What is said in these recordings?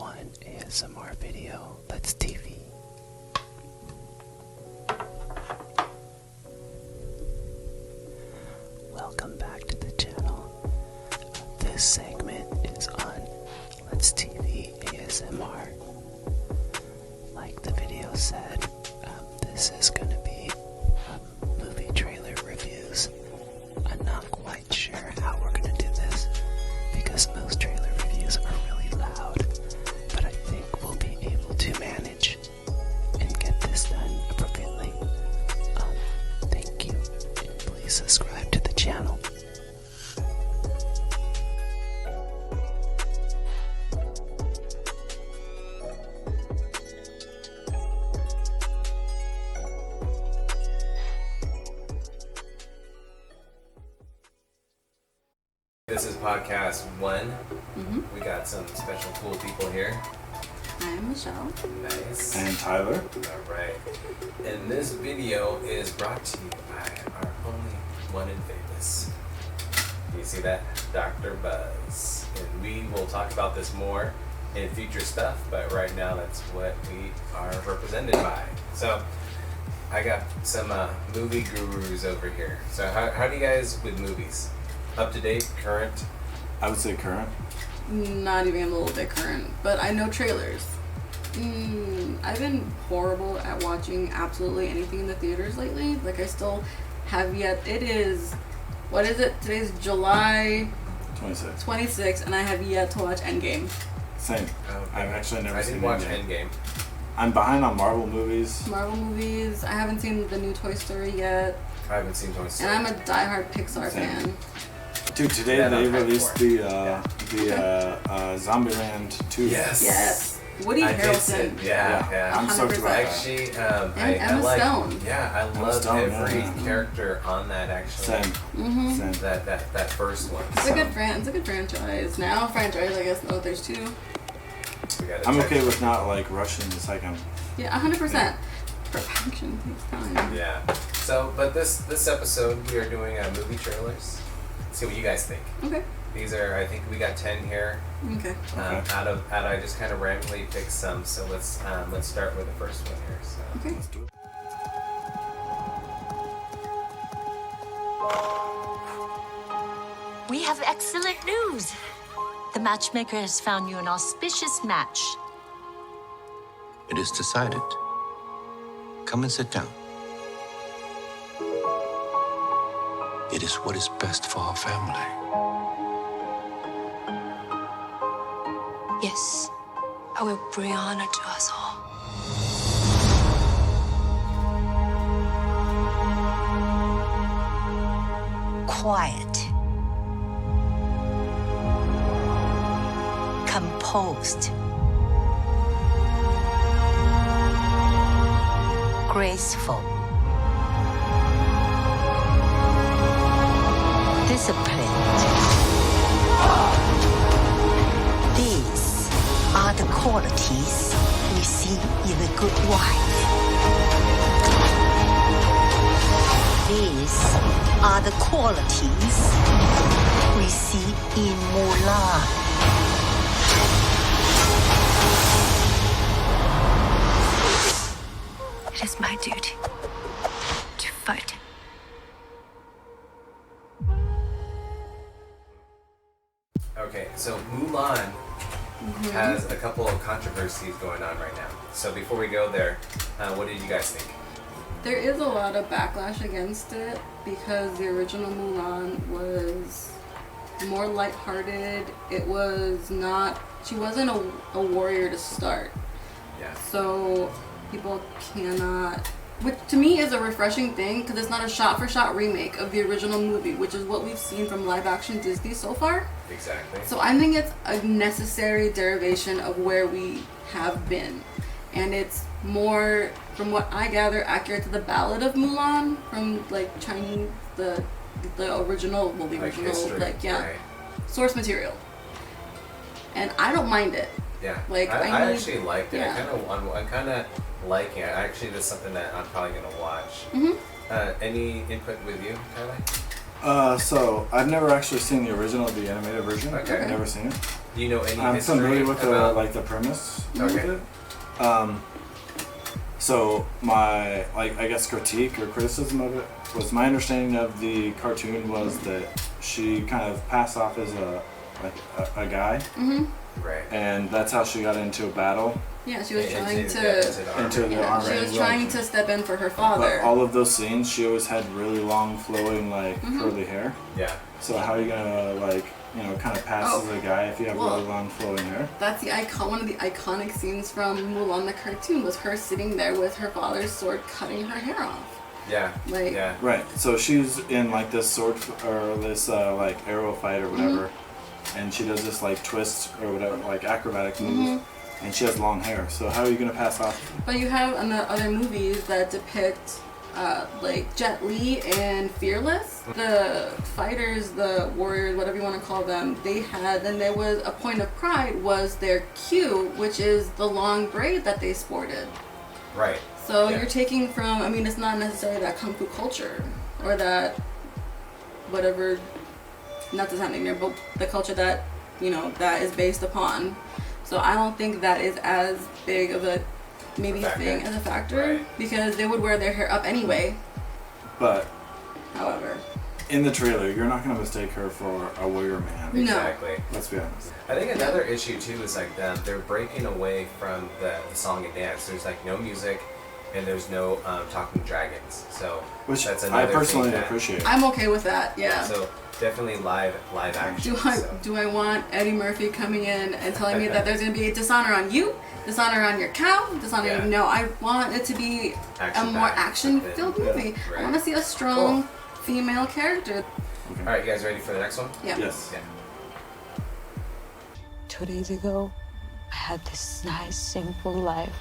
one ASMR video, Let's TV. Welcome back to the channel. This segment is on Let's TV ASMR. Like the video said, this is going to be movie trailer reviews. I'm not quite sure how we're going to do this because most trailer reviews are really loud, but I think we'll be able to manage and get this done appropriately. Thank you, and please subscribe to the channel. This is podcast 1. We got some special cool people here. I'm Michelle. Nice. And Tyler. Alright. And this video is brought to you by our only one and famous. Do you see that? Dr. Buzz. And we will talk about this more in future stuff, but right now that's what we are represented by. So, I got some movie gurus over here. So how do you guys with movies? Up to date, current? I would say current. Not even a little bit current, but I know trailers. I've been horrible at watching absolutely anything in the theaters lately. Like, I still have yet. It is, what is it? Today's July 26. 26th, and I have yet to watch Endgame. Same. Okay. I've actually never seen I didn't watch Endgame. Endgame. I'm behind on Marvel movies. Marvel movies. I haven't seen the new Toy Story yet, I haven't seen Toy Story. and I'm a diehard Pixar Same. fan. Dude, today Yeah, they I'm hyped released for the Zombieland 2. Yes. Yes. Woody I did see Harrelson. it. Yeah. I'm stoked 100%. about that. Actually, And I Emma like. Stone. Yeah, I Emma love Stone, every yeah. character on that. Actually, Same. Same. that first one. It's a good it's a good franchise. Now franchise, I guess. No, there's two. We gotta I'm check okay it. with not like rushing the second. Yeah, 100%. Perfection takes time. Yeah. So, but this episode we are doing movie trailers. See what you guys think. Okay. These are, I think we got 10 here. Okay. Okay. Out of I just kind of randomly picked some. So let's start with the first one here. So. Okay. Let's do it. We have excellent news. The matchmaker has found you an auspicious match. It is decided. Come and sit down. It is what is best for our family. Yes, I will bring honor to us all. Quiet. Composed. Graceful. Disciplined. These are the qualities we see in a good wife. These are the qualities we see in Mulan. It is my duty to fight. Okay, so Mulan has a couple of controversies going on right now. So before we go there, what did you guys think? There is a lot of backlash against it because the original Mulan was more lighthearted. It was not. She wasn't a warrior to start. Yeah. So people cannot, which to me is a refreshing thing because it's not a shot-for-shot remake of the original movie, which is what we've seen from live-action Disney so far. Exactly. So I think it's a necessary derivation of where we have been, and it's more, from what I gather, accurate to the Ballad of Mulan from like Chinese, the original, well, the Like original, history, like yeah, right. source material. And I don't mind it. Yeah. Like, I I need- actually liked it. yeah. I'm kind of liking it. Actually, that's something that I'm probably gonna watch. Any input with you, Tyler? So I've never actually seen the original, the animated version. Okay. I've never seen it. Do you know any I'm history familiar with about the premise Okay. with it. So my I guess critique or criticism of it was my understanding of the cartoon was that she kind of passed off as a guy, right? and that's how she got into a battle. Yeah, she was Into- trying into to. the Into army. the Yeah, army. she was Right. trying to step in for her father. But all of those scenes, she always had really long, flowing, curly hair. Yeah. So how are you gonna kind of pass Oh, as a guy if you have well, really long, flowing hair? That's the icon. One of the iconic scenes from Mulan the cartoon was her sitting there with her father's sword, cutting her hair off. Yeah. Like- yeah. Right. So she's in this sword or this arrow fight or whatever, and she does this twist or whatever, acrobatic move, and she has long hair. So how are you gonna pass off? But you have in the other movies that depict Jet Li and Fearless, the fighters, the warriors, whatever you want to call them, they had, and there was a point of pride was their cue, which is the long braid that they sported. Right. So Yeah. you're taking from, I mean, it's not necessarily that kung fu culture or that whatever, not to sound ignorant, but the culture that, that is based upon. So I don't think that is as big of a maybe factor. thing as a factor Right. because they would wear their hair up anyway. But However, in the trailer, you're not gonna mistake her for a warrior man. No. Exactly. Let's be honest. I think another issue too is they're breaking away from the song and dance. There's no music, and there's no talking dragons. So Which that's I another personally thing that- appreciate. I'm okay with that. Yeah. So definitely live action. Do I want Eddie Murphy coming in and telling me that there's gonna be a dishonor on you, dishonor on your cow, dishonor? Yeah. No, I want it to be a Action-packed, more action-filled yeah, movie. right. I want to see a strong female character. All right, you guys ready for the next one? Yeah. Yes. Yeah. 2 days ago, I had this nice, simple life.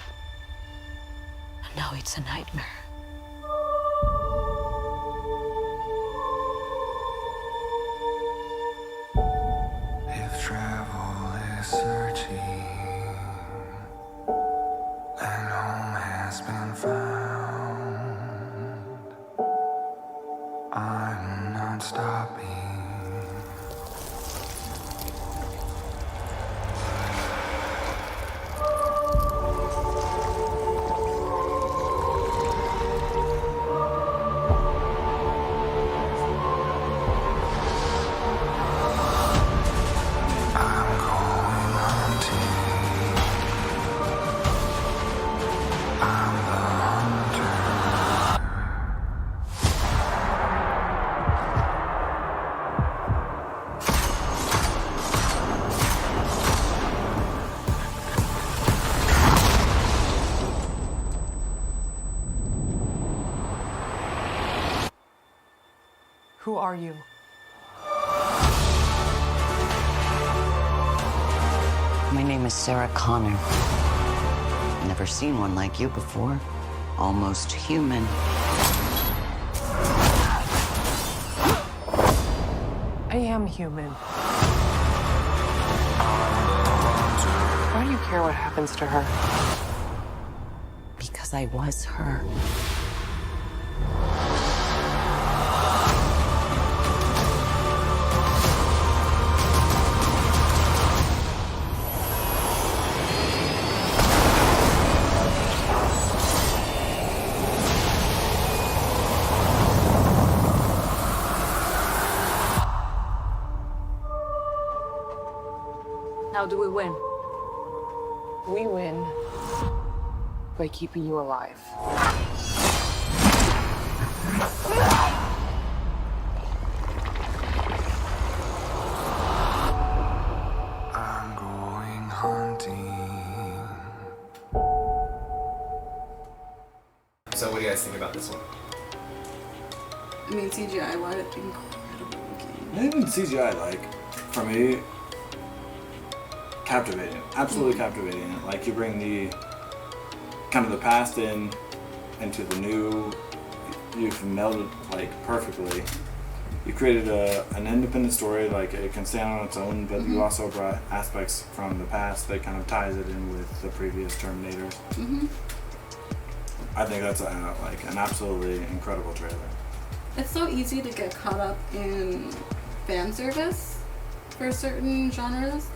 And now it's a nightmare. If travel is searching and home has been found, I'm not stopping. I'm going hunting. I'm the hunter. Who are you? My name is Sarah Connor. Never seen one like you before. Almost human. I am human. Why do you care what happens to her? Because I was her. How do we win? We win by keeping you alive. I'm going hunting. So what do you guys think about this one? I mean, CGI wise, incredible looking. Even CGI, for me, captivating. Absolutely captivating. You bring the kind of the past into the new. You've melded perfectly. You created an independent story, it can stand on its own, but you also brought aspects from the past that kind of ties it in with the previous Terminators. I think that's an absolutely incredible trailer. It's so easy to get caught up in fan service for certain genres.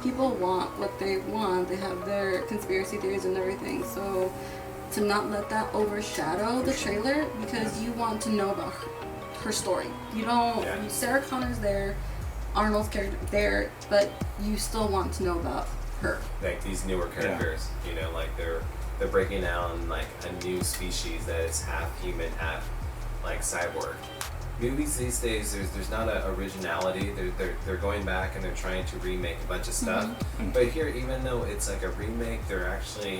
people want what they want. They have their conspiracy theories and everything. So to not let that overshadow the trailer, because you want to know about her story. You don't. Yeah. Sarah Connor's there, Arnold's character there, but you still want to know about her. Like these newer characters, you know, like they're breaking down like a new species that is half human, half like cyborg. Movies these days, there's not an originality. They're going back and they're trying to remake a bunch of stuff. But here, even though it's like a remake, they're actually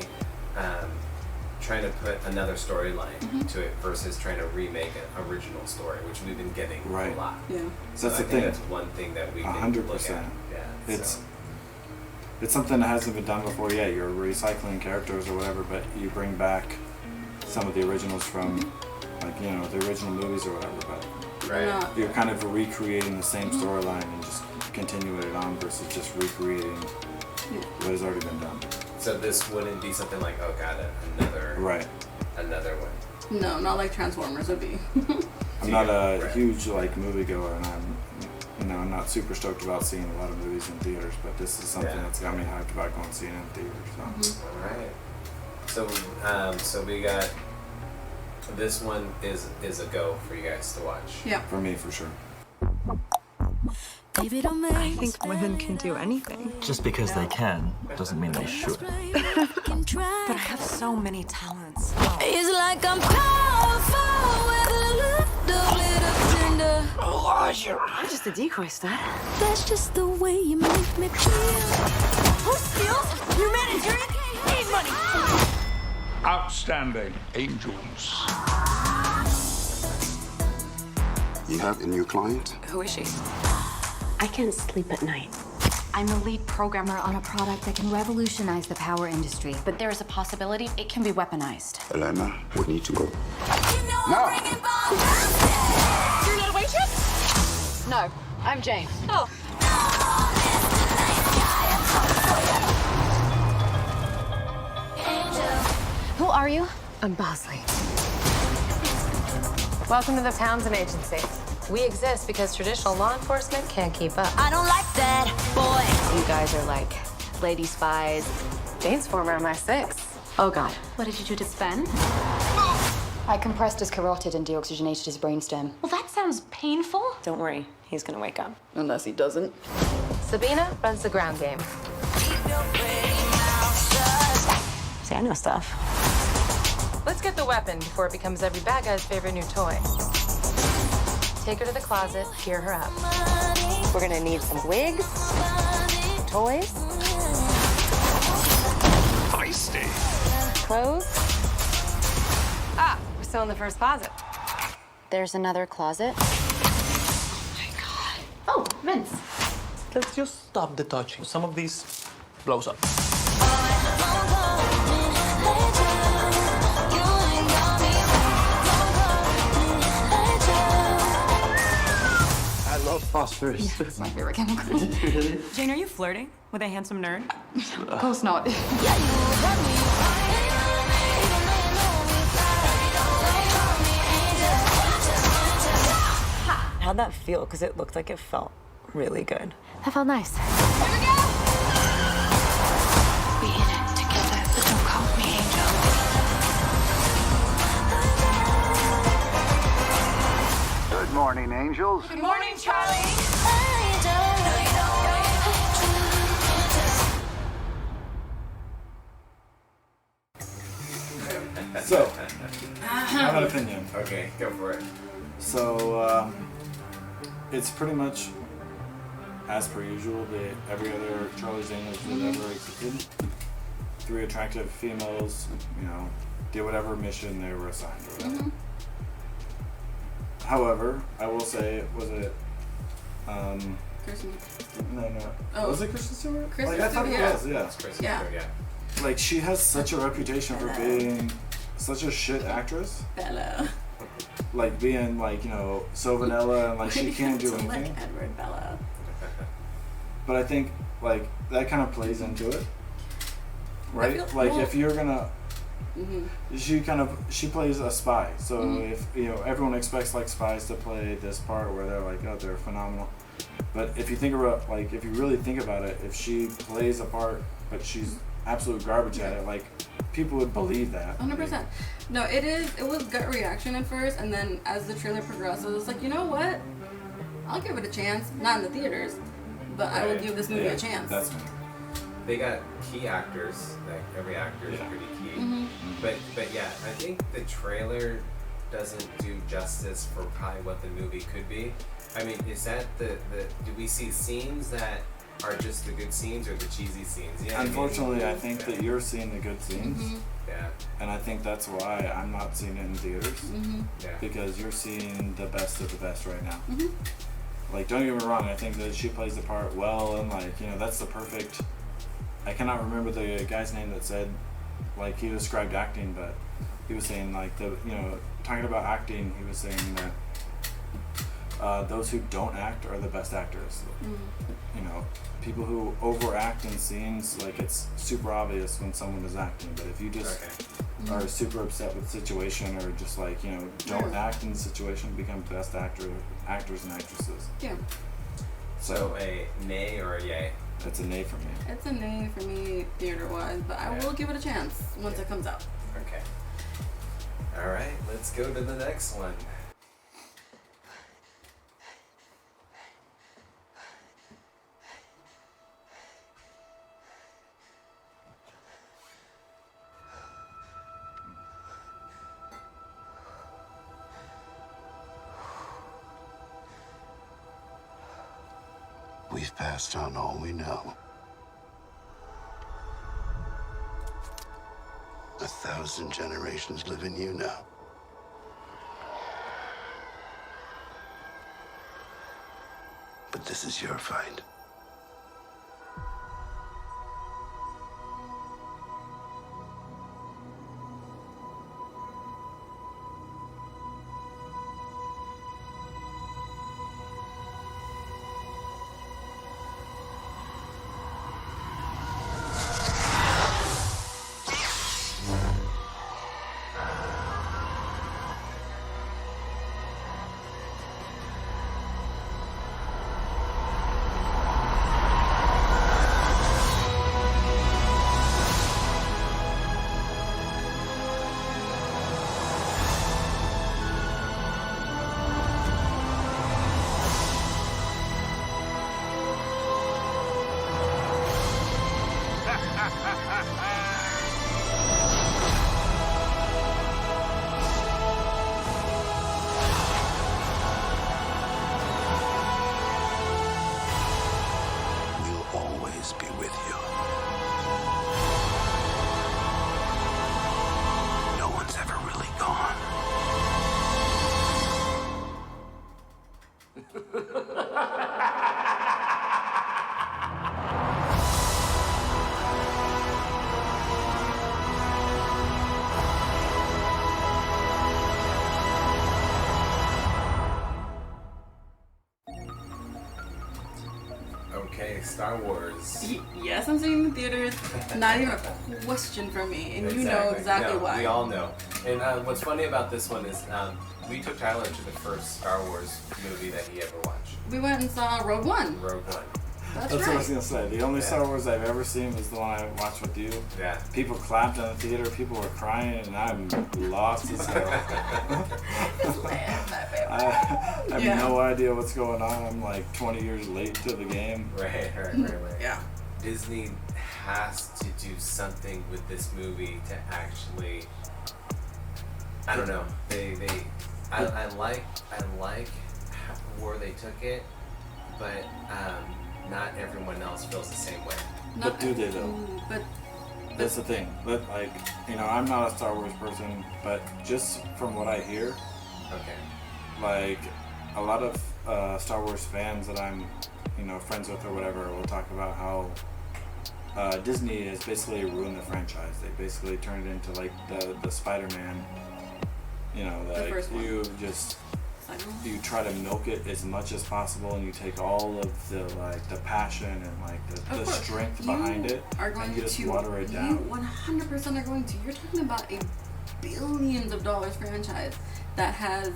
trying to put another storyline to it versus trying to remake an original story, which we've been getting a lot. Yeah. So That's I the think thing. that's one thing that we can 100%. look at. Yeah. It's something that hasn't been done before yet. You're recycling characters or whatever, but you bring back some of the originals from, like, you know, the original movies or whatever. But right. you're kind of recreating the same storyline and just continuing it on versus just recreating what has already been done. So this wouldn't be something like, oh god, another one. No, not like Transformers would be. I'm not a huge like moviegoer, and I'm not super stoked about seeing a lot of movies in theaters. But this is something that's got me hyped about going to see it in theaters. So. All right. So we got this one is a go for you guys to watch. Yeah. For me, for sure. I think women can do anything. Just because they can doesn't mean they should. But I have so many talents. It's like I'm powerful with a little bit of tender. I'm just a decoy stud. That's just the way you make me feel. Who steals humanitarian aid money? Outstanding. Angels. You have a new client? Who is she? I can't sleep at night. I'm the lead programmer on a product that can revolutionize the power industry, but there is a possibility it can be weaponized. Elena, we need to go. No! You're not a waitress? No, I'm Jane. Oh. Who are you? I'm Bosley. Welcome to the Townsend Agency. We exist because traditional law enforcement can't keep up. I don't like that, boy. You guys are like lady spies. Jane's former MI6. Oh God. What did you do to Sven? I compressed his carotid and deoxygenated his brainstem. Well, that sounds painful. Don't worry, he's gonna wake up. Unless he doesn't. Sabina runs the ground game. See, I know stuff. Let's get the weapon before it becomes every bad guy's favorite new toy. Take her to the closet, gear her up. We're gonna need some wigs, toys, Feisty. clothes. Ah, we're still in the first closet. There's another closet. Oh, Vince. Let's just stop the touching. Some of these blows up. I love phosphorus. It's my favorite chemical. Jane, are you flirting with a handsome nerd? Of course not. How'd that feel? Because it looked like it felt really good. That felt nice. We in it together, but don't call me Angel. Good morning, angels. Good morning, Charlie. So, I have an opinion. Okay, go for it. So, it's pretty much as per usual. Every other Charlie's Angels that ever existed. 3 attractive females, you know, did whatever mission they were assigned or whatever. However, I will say, was it Kristen. no. Oh. Was it Kristen Stewart? Kristen I thought Stewart, it was, yeah. That's Kristen Yeah. Stewart, yeah. Like, she has such a reputation for being such a shit actress. Bella. Like, being, like, you know, so vanilla and, like, she can't do Like anything. Edward Bella. But I think, like, that kind of plays into it. Right? feel- Like, well- if you're gonna... She plays a spy. So if, you know, everyone expects, like, spies to play this part where they're like, oh, they're phenomenal. But if you think about, like, if you really think about it, if she plays a part, but she's absolute garbage at it, like, people would believe that. 100%. No, it was gut reaction at first, and then as the trailer progresses, it's like, you know what? I'll give it a chance. Not in the theaters, but I will give this movie a chance. That's me. They got key actors. Like every actor is pretty key. Mhm. But yeah, I think the trailer doesn't do justice for probably what the movie could be. I mean, is that the do we see scenes that are just the good scenes or the cheesy scenes? You know what I mean? Unfortunately, I think that you're seeing the good scenes. Yeah. And I think that's why I'm not seeing it in theaters. Yeah. Because you're seeing the best of the best right now. Mhm. Like, don't get me wrong, I think that she plays the part well, and, like, you know, that's the perfect... I cannot remember the guy's name that said, like, he described acting, but he was saying, like, the, you know, talking about acting, he was saying that those who don't act are the best actors. You know, people who overact in scenes, like, it's super obvious when someone is acting, but if you just are super upset with the situation, or just, like, you know, don't act in the situation, become best actors and actresses. Yeah. So a nay or a yay? That's a nay for me. It's a nay for me theater-wise, but I will give it a chance once it comes out. Okay. All right, let's go to the next one. We've passed on all we know. 1,000 generations live in you now. But this is your fight. Okay, Star Wars. Yes, I'm seeing it in theaters. Not even a question for me, and you know exactly No, why. We all know. And what's funny about this one is we took Tyler to the first Star Wars movie that he ever watched. We went and saw Rogue One. Rogue One. That's what I right. was gonna say. The only Star Wars I've ever seen was the one I watched with you. Yeah. People clapped in the theater. People were crying, and I'm lost as hell. I have no idea what's going on. I'm like 20 years late to the game. Right. Yeah. Disney has to do something with this movie to actually. I don't know. I like where they took it, but not everyone else feels the same way. But do they though? But that's the thing. But like, you know, I'm not a Star Wars person, but just from what I hear, like a lot of Star Wars fans that I'm, you know, friends with or whatever, will talk about how Disney has basically ruined the franchise. They basically turned it into like the Spider-Man. You know, like you just. You try to milk it as much as possible, and you take all of the the passion and like the strength behind it, and you just water it down. You 100% are going to. You're talking about a billions of dollars franchise that has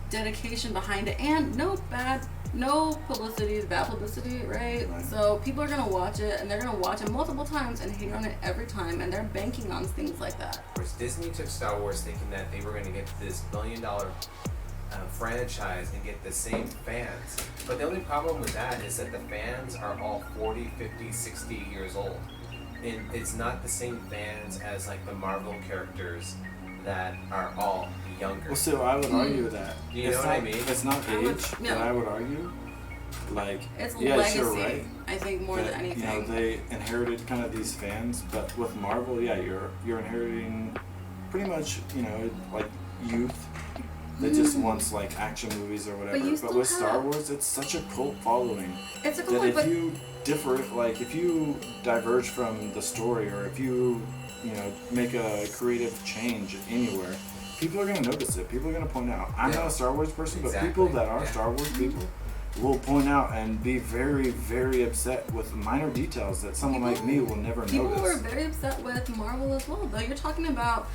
dedication behind it, and no bad no publicity is bad publicity, right? So people are gonna watch it, and they're gonna watch it multiple times and hate on it every time, and they're banking on things like that. Whereas Disney took Star Wars thinking that they were going to get this billion-dollar franchise and get the same fans. But the only problem with that is that the fans are all 40, 50, 60 years old. And it's not the same fans as like the Marvel characters that are all younger. Well, so I would argue that. You know what I mean? It's not age, but I would argue. Like, It's yes, legacy, you're right. I think, more than anything. You know, they inherited kind of these fans, but with Marvel, yeah, you're inheriting pretty much, you know, like youth that just wants like action movies or whatever. you But still with Star have- Wars, it's such a cult following. It's a that cult, if but you differ, like if you diverge from the story, or if you know, make a creative change anywhere, people are gonna notice it. People are gonna point out. I'm not a Star Wars person, but people that are Star Wars people will point out and be very, very upset with minor details that someone like me will never people notice. were very upset with Marvel as well, though. You're talking about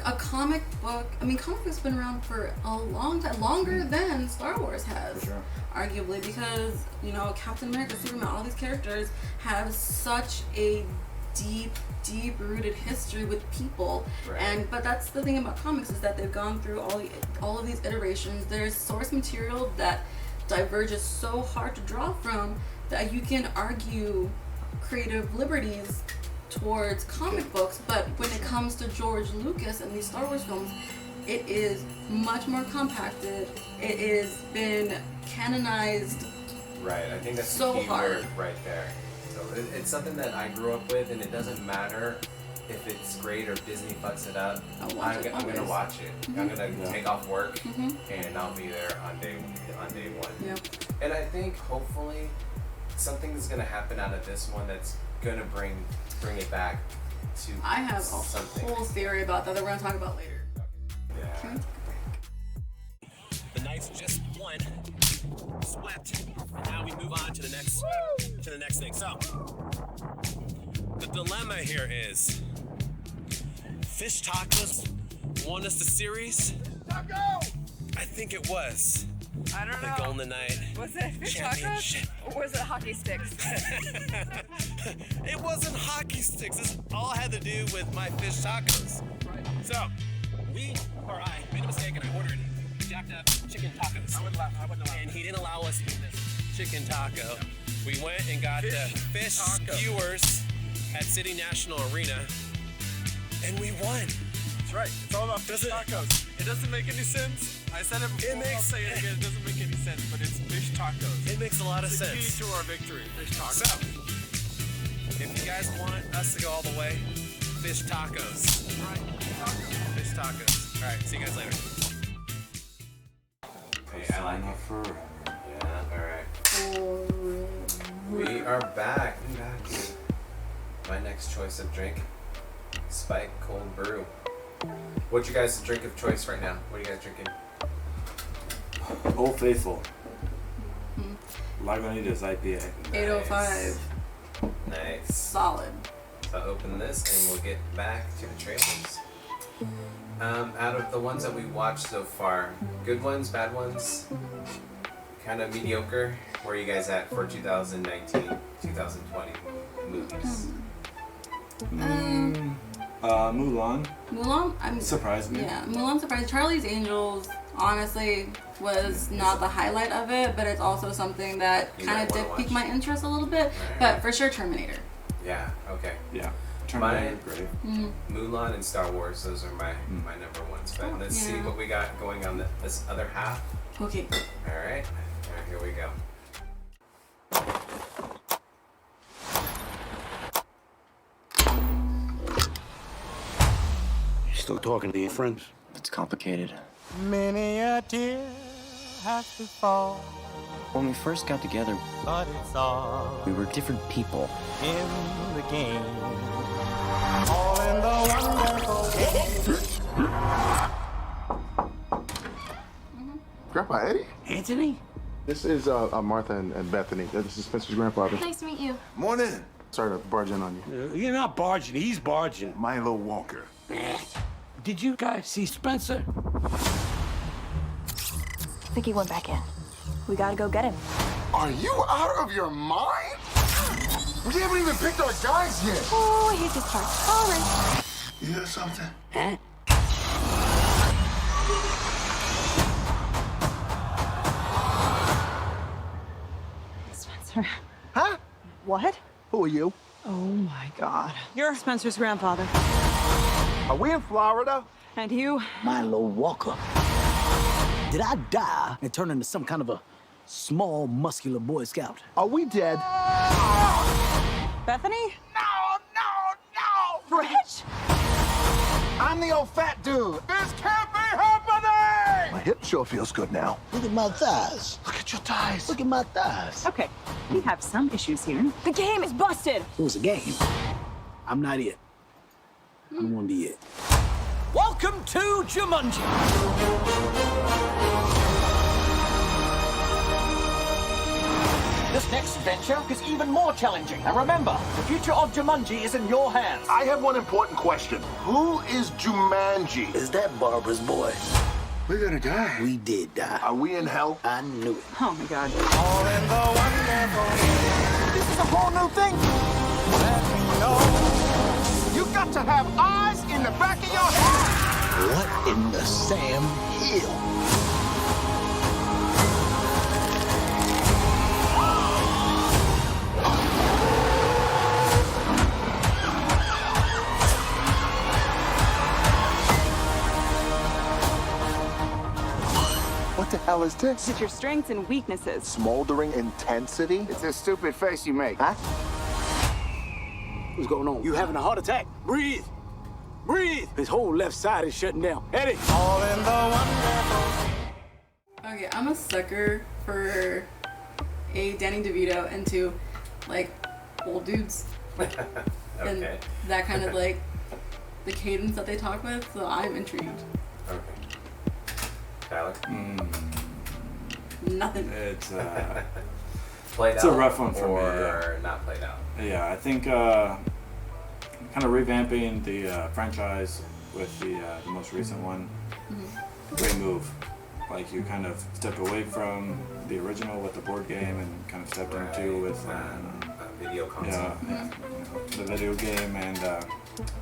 a comic book. I mean, comic books been around for a long time, longer than Star Wars has, For sure. arguably, because, you know, Captain America, Superman, all these characters have such a deep rooted history with people. And but that's the thing about comics, is that they've gone through all of these iterations. There's source material that diverges so hard to draw from that you can argue creative liberties towards comic books, but when it comes to George Lucas and these Star Wars films, it is much more compacted. It has been canonized. Right, I think that's so the key hard. word right there. So it's something that I grew up with, and it doesn't matter if it's great or Disney fucks it up. I'm gonna watch it. I'm gonna take off work and I'll be there on day one. Yep. And I think hopefully something's gonna happen out of this one that's gonna bring it back to I have a something. whole theory about that we're gonna talk about later. Yeah. The Knights just won, swept, and now we move on to the next thing. So the dilemma here is Fish Tacos won us the series. Taco! I think it was. I don't the know. Golden Knight. Was it fish Championship. tacos or was it hockey sticks? It wasn't hockey sticks. This all had to do with my fish tacos. So, I made a mistake and I ordered jacked up chicken tacos. I wouldn't allow. And he didn't allow us to eat this chicken taco. We went and got the fish skewers at City National Arena, and we won. That's right. It's all about fish tacos. It doesn't make any sense. I said it before. I'll say it again. It doesn't make any sense, but it's fish tacos. It makes a lot of it's sense. It's the key to our victory. Fish tacos. So, if you guys want us to go all the way, fish tacos. Fish tacos. All right. See you guys later. Hey, I like it. Yeah, alright. We are back. My next choice of drink, Spike Cold Brew. What's your guys' drink of choice right now? What are you guys drinking? Old Faithful. Lagunitas IPA. 805. Nice. Solid. So I'll open this and we'll get back to the trailers. Out of the ones that we watched so far, good ones, bad ones, kind of mediocre, where are you guys at for 2019, 2020 movies? Mulan. Mulan? Surprised me. Yeah, Mulan surprised. Charlie's Angels, honestly, was not the highlight of it, but it's also something that You kind might of wanna did pique watch. my interest a little bit. But for sure, Terminator. Yeah, okay. Yeah. Mine, great. Mulan and Star Wars, those are my number ones. But let's see yeah. what we got going on this other half. Okay. Alright, here we go. You still talking to your friends? It's complicated. Many a tear has to fall, When we first got together, but it's all we were different people. in the game. All in the wonderful game. Grandpa Eddie? Anthony? This is Martha and Bethany. This is Spencer's grandfather. Nice to meet you. Morning. Sorry to barge in on you. You're not barging, he's barging. Milo Walker. Did you guys see Spencer? I think he went back in. We gotta go get him. Are you out of your mind? We haven't even picked our guys yet. Oh, I hate this part. All right. You hear something? Huh? Spencer. Huh? What? Who are you? Oh my God. You're Spencer's grandfather. Are we in Florida? And you? Milo Walker. Did I die and turn into some kind of a small, muscular Boy Scout? Are we dead? Bethany? No! Rich? I'm the old fat dude. This can't be happening! My hip sure feels good now. Look at my thighs. Look at your thighs. Look at my thighs. Okay, we have some issues here. The game is busted. It was a game. I'm not it. I don't want to be it. Welcome to Jumanji. This next venture is even more challenging. And remember, the future of Jumanji is in your hands. I have one important question. Who is Jumanji? Is that Barbara's boy? We're gonna die. We did die. Are we in hell? I knew it. Oh my God. All in the wonderful. This is a whole new thing. Let me know. You got to have eyes in the back of your head. What in the Sam Hill? What the hell is this? It's your strengths and weaknesses. Smoldering intensity? It's a stupid face you make. Huh? What's going on? You having a heart attack? Breathe. Breathe. His whole left side is shutting down. Eddie. All in the wonderful. Okay, I'm a sucker for a Danny DeVito and to like old dudes. And Okay. that kind of like the cadence that they talk with, so I'm intrigued. Okay. Tyler? Nothing. It's Played it's out a rough one for me. or not played out? Yeah, I think kind of revamping the franchise with the most recent one. Great move. Like you kind of stepped away from the original with the board game and kind of stepped into with a video console. yeah, the video game, and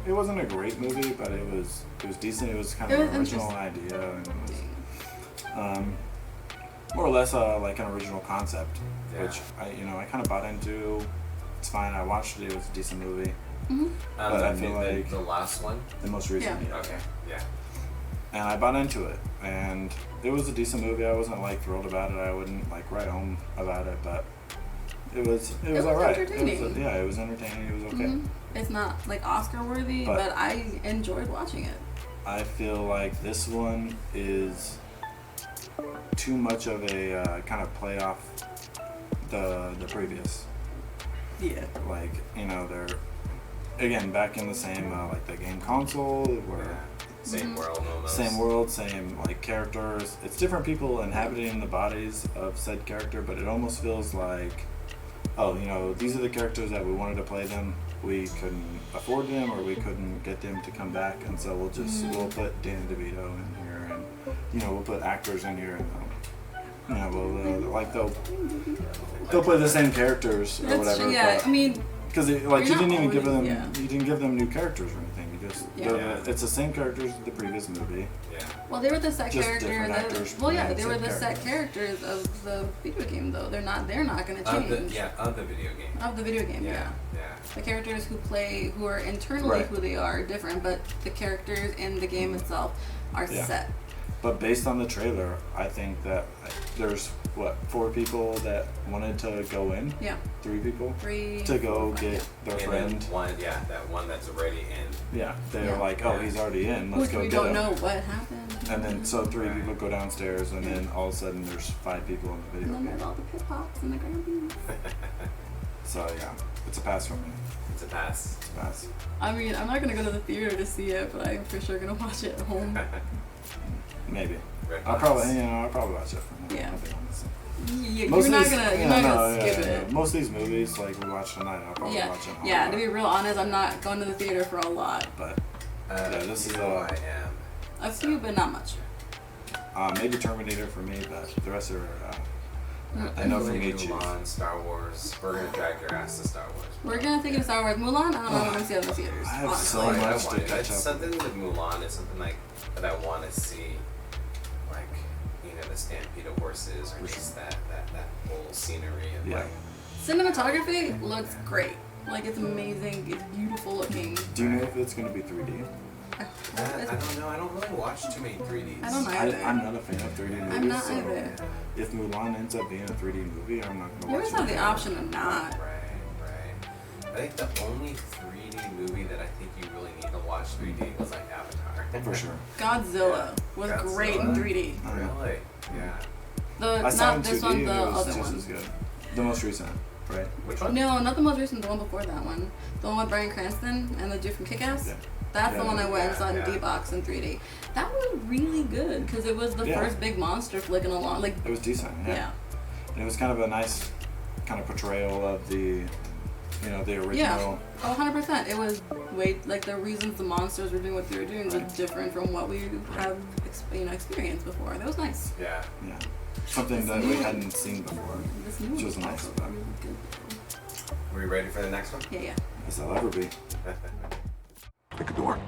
it wasn't a great movie, but it was decent. It was kind of It an was original idea, and it was more or less like an original concept, which I kind of bought into. It's fine. I watched it. It was a decent movie. But I feel like the last one, the most recent. Yeah. Okay. Yeah. And I bought into it, and it was a decent movie. I wasn't like thrilled about it. I wouldn't like write home about it, but it was alright. Entertaining. It was entertaining. It was okay. It's not like Oscar worthy, But- but I enjoyed watching it. I feel like this one is too much of a kind of play off the previous. Yeah. Like they're again back in the same like the game console where. Same world almost. Same world, same like characters. It's different people inhabiting the bodies of said character, but it almost feels like, these are the characters that we wanted to play them. We couldn't afford them, or we couldn't get them to come back, and so we'll put Danny DeVito in here, and we'll put actors in here, and they'll play the same characters or whatever. Yeah, I mean, because you you're didn't not even give always- them yeah. you didn't give them new characters or anything. You just Yeah. it's the same characters as the previous movie. Yeah. well, they were the set Just characters. different actors Well, yeah, playing they were said the set characters of the video game, though. They're not going to Of change. the video game. Of the video game, yeah. The characters who are internally Right. who they are different, but the characters in the game itself are Yeah. set. But based on the trailer, I think that there's 4 people that wanted to go in. Yeah. 3 people. 3 to go get their And friend. then that one that's already in. Yeah, they're Yeah. like, oh, he's already in. Let's Which go we get don't him. know what happened. And then 3 people go downstairs, and then all of a sudden there's 5 people in the And video then game. there's all the pit pops and the grandies. So yeah, it's a pass for me. It's a pass. It's a pass. I mean, I'm not gonna go to the theater to see it, but I'm for sure gonna watch it at home. Maybe. Red I'll Box. probably watch it from home. Yeah. I'll be honest. You're Most of not these- gonna skip yeah. it. Most of these movies, like we watch tonight, I'll probably Yeah, watch it. at home. yeah. To be real honest, I'm not going to the theater for a lot. But this is I am. A few, but not much. maybe Terminator for me, but the rest are I know from Definitely Nietzsche. Mulan, Star Wars. We're gonna drag your ass to Star Wars. We're gonna take it to Star Wars. Mulan, I don't know if I'm gonna see it in the theaters. I have honestly. so I much want to it. catch It's up. something with Mulan is something like that I want to see, like the stampede of horses or just that whole scenery and Yeah. like. Cinematography looks great. Like it's amazing. It's beautiful looking. Do you know if it's going to be 3D? I don't know. I don't really watch too many 3Ds. I don't either. I'm not a fan of 3D movies. I'm not so either. if Mulan ends up being a 3D movie, I'm not going to You watch always it. have the option of not. Right. I think the only 3D movie that I think you really need to watch 3D was like Avatar. For sure. Godzilla was great in 3D. Really? Yeah. I saw it Not in this 2D one, and the it was other just one. as good. The most recent, right? Which one? No, not the most recent. The one before that one. The one with Bryan Cranston and the dude from Kick-Ass. Yeah. That's the Yeah, one I went and saw in yeah. D-Box in 3D. That was really good because it was the Yeah. first big monster flicking along. Like It was decent, yeah. yeah. And it was kind of a nice kind of portrayal of the, the original. Yeah, 100%. It was like the reasons the monsters were doing what they were doing was different from what we have experienced before. That was nice. Yeah. Yeah. Something that we hadn't seen before, This new which one was was nice also about it. really good. Are we ready for the next one? Yeah. As I'll ever be. Pick a door.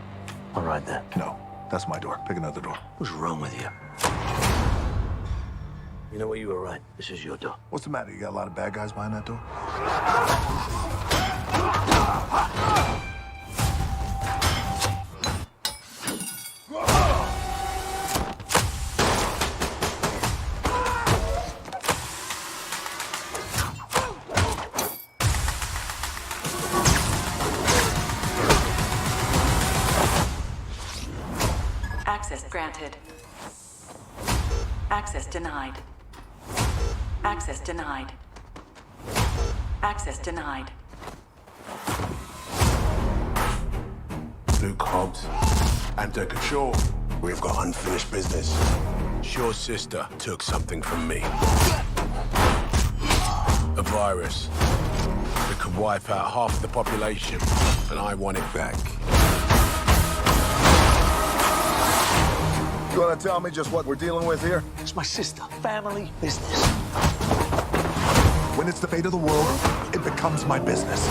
All right then. No, that's my door. Pick another door. What's wrong with you? You know what? You were right. This is your door. What's the matter? You got a lot of bad guys behind that door? Access granted. Access denied. Access denied. Access denied. Luke Hobbs. Antek Shaw. We've got unfinished business. Shaw's sister took something from me. A virus that could wipe out half the population, and I want it back. You want to tell me just what we're dealing with here? It's my sister. Family business. When it's the fate of the world, it becomes my business.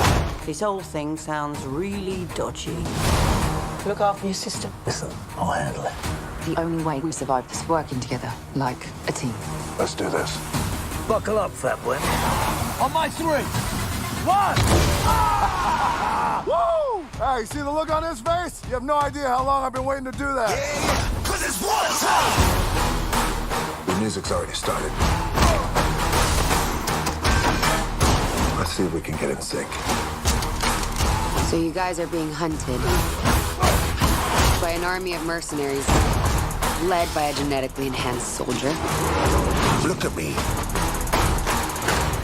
This whole thing sounds really dodgy. Look after your sister. Listen, I'll handle it. The only way we survive is working together, like a team. Let's do this. Buckle up, fat boy. On my 3. 1! Woo! Hey, you see the look on his face? You have no idea how long I've been waiting to do that. Yeah, 'cause it's war time! The music's already started. Let's see if we can get it in sync. So you guys are being hunted by an army of mercenaries led by a genetically enhanced soldier. Look at me.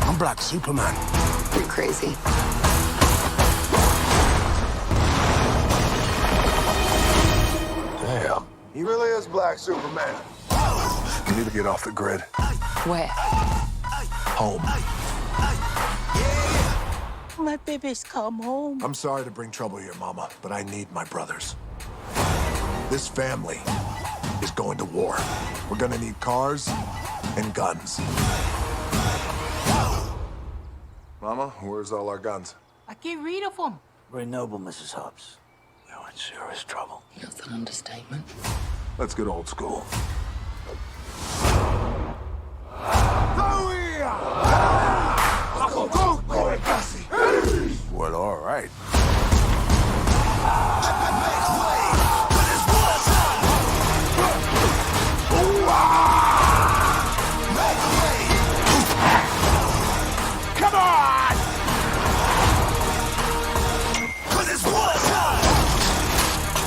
I'm Black Superman. You're crazy. Damn. He really is Black Superman. You need to get off the grid. Where? Home. My baby's come home. I'm sorry to bring trouble here, Mama, but I need my brothers. This family is going to war. We're gonna need cars and guns. Mama, where's all our guns? I get rid of them. Very noble, Mrs. Hobbs. We're in serious trouble. That's an understatement. Let's get old school. Well, all right. Come on! 'Cause it's war time!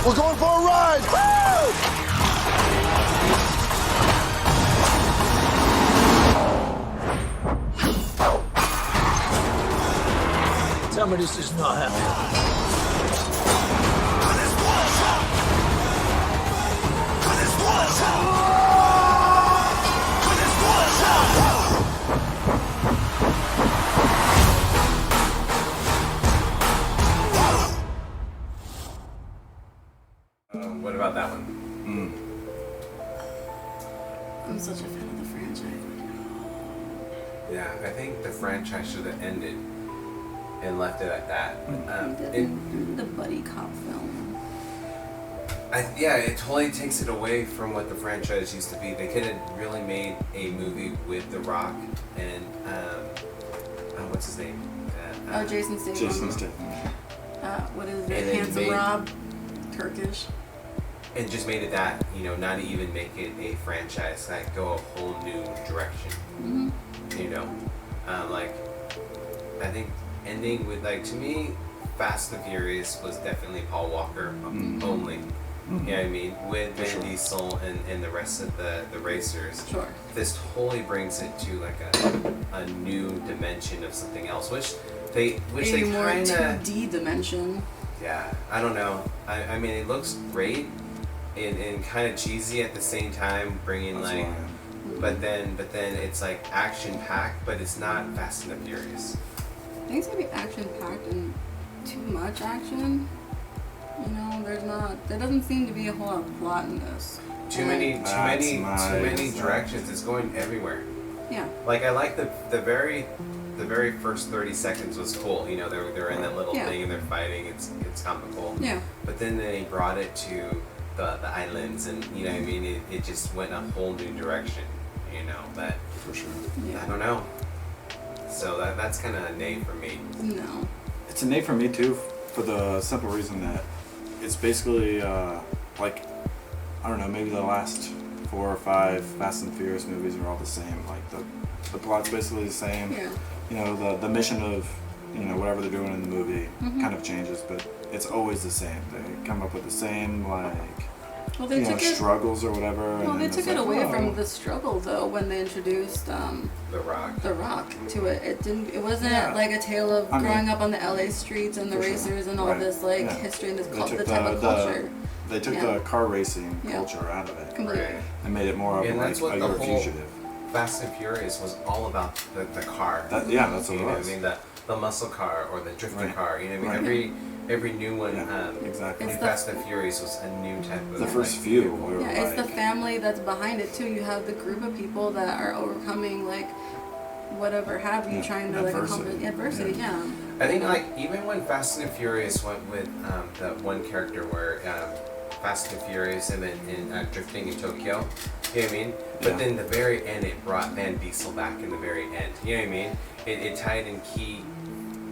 We're going for a ride! Woo! Tell me this is not happening. What about that one? Yeah, I think the franchise should have ended and left it at that. The buddy cop film. Yeah, it totally takes it away from what the franchise used to be. They could have really made a movie with The Rock and what's his name? Jason Statham. Jason Statham. What is And it? then Handsome made- Rob. Turkish. And just made it that, not even make it a franchise, like go a whole new direction. Mm-hmm. I think ending with, to me, Fast and Furious was definitely Paul Walker only. You know what I mean? With Vin Diesel and the rest of the racers. Sure. This totally brings it to a new dimension of something else, which they more kind of 2D dimension. Yeah, I don't know. I mean, it looks great and kind of cheesy at the same time, bringing but then it's like action packed, but it's not Fast and the Furious. I think it's gonna be action packed and too much action. There doesn't seem to be a whole lot of plot in this. Too many directions. It's going everywhere. Yeah. Like I like the very first 30 seconds was cool. They're in that little thing and they're fighting. It's comical. Yeah. But then they brought it to the islands, and you know what I mean. It just went a whole new direction. But for sure. Yeah. I don't know. So that's kind of a nay for me. No. It's a nay for me too, for the simple reason that it's basically I don't know, maybe the last 4 or 5 Fast and Furious movies are all the same. Like the plot's basically the same. Yeah. The mission of whatever they're doing in the movie Mhm. kind of changes, but it's always the same. They come up with the same they took it, struggles or whatever. Well, and they then took it's it like, away oh. from the struggle though when they introduced The Rock. The Rock to it. It wasn't Yeah. like a tale of growing up on the LA streets and the For sure. racers and all Right. this Yeah. history and this They took the type of culture. They took Yeah. the car racing Yeah. culture out of it. Completely. Right. And made it more of And that's what you're the a whole fugitive. Fast and Furious was all about the car. That's what You it know what I was. mean? The muscle car or the drifter Right. car. You know what I mean? Right. Every new one. Exactly. New Fast and Furious was a new type of. The first few were Yeah, it's the family that's behind it too. You have the group of people that are overcoming whatever have you, trying to accomplish adversity. Yeah. I think even when Fast and Furious went with the one character where Fast and Furious and then in drifting in Tokyo, you know what I mean? But then the very end it brought Van Diesel back in the very end. You know what I mean? It tied in key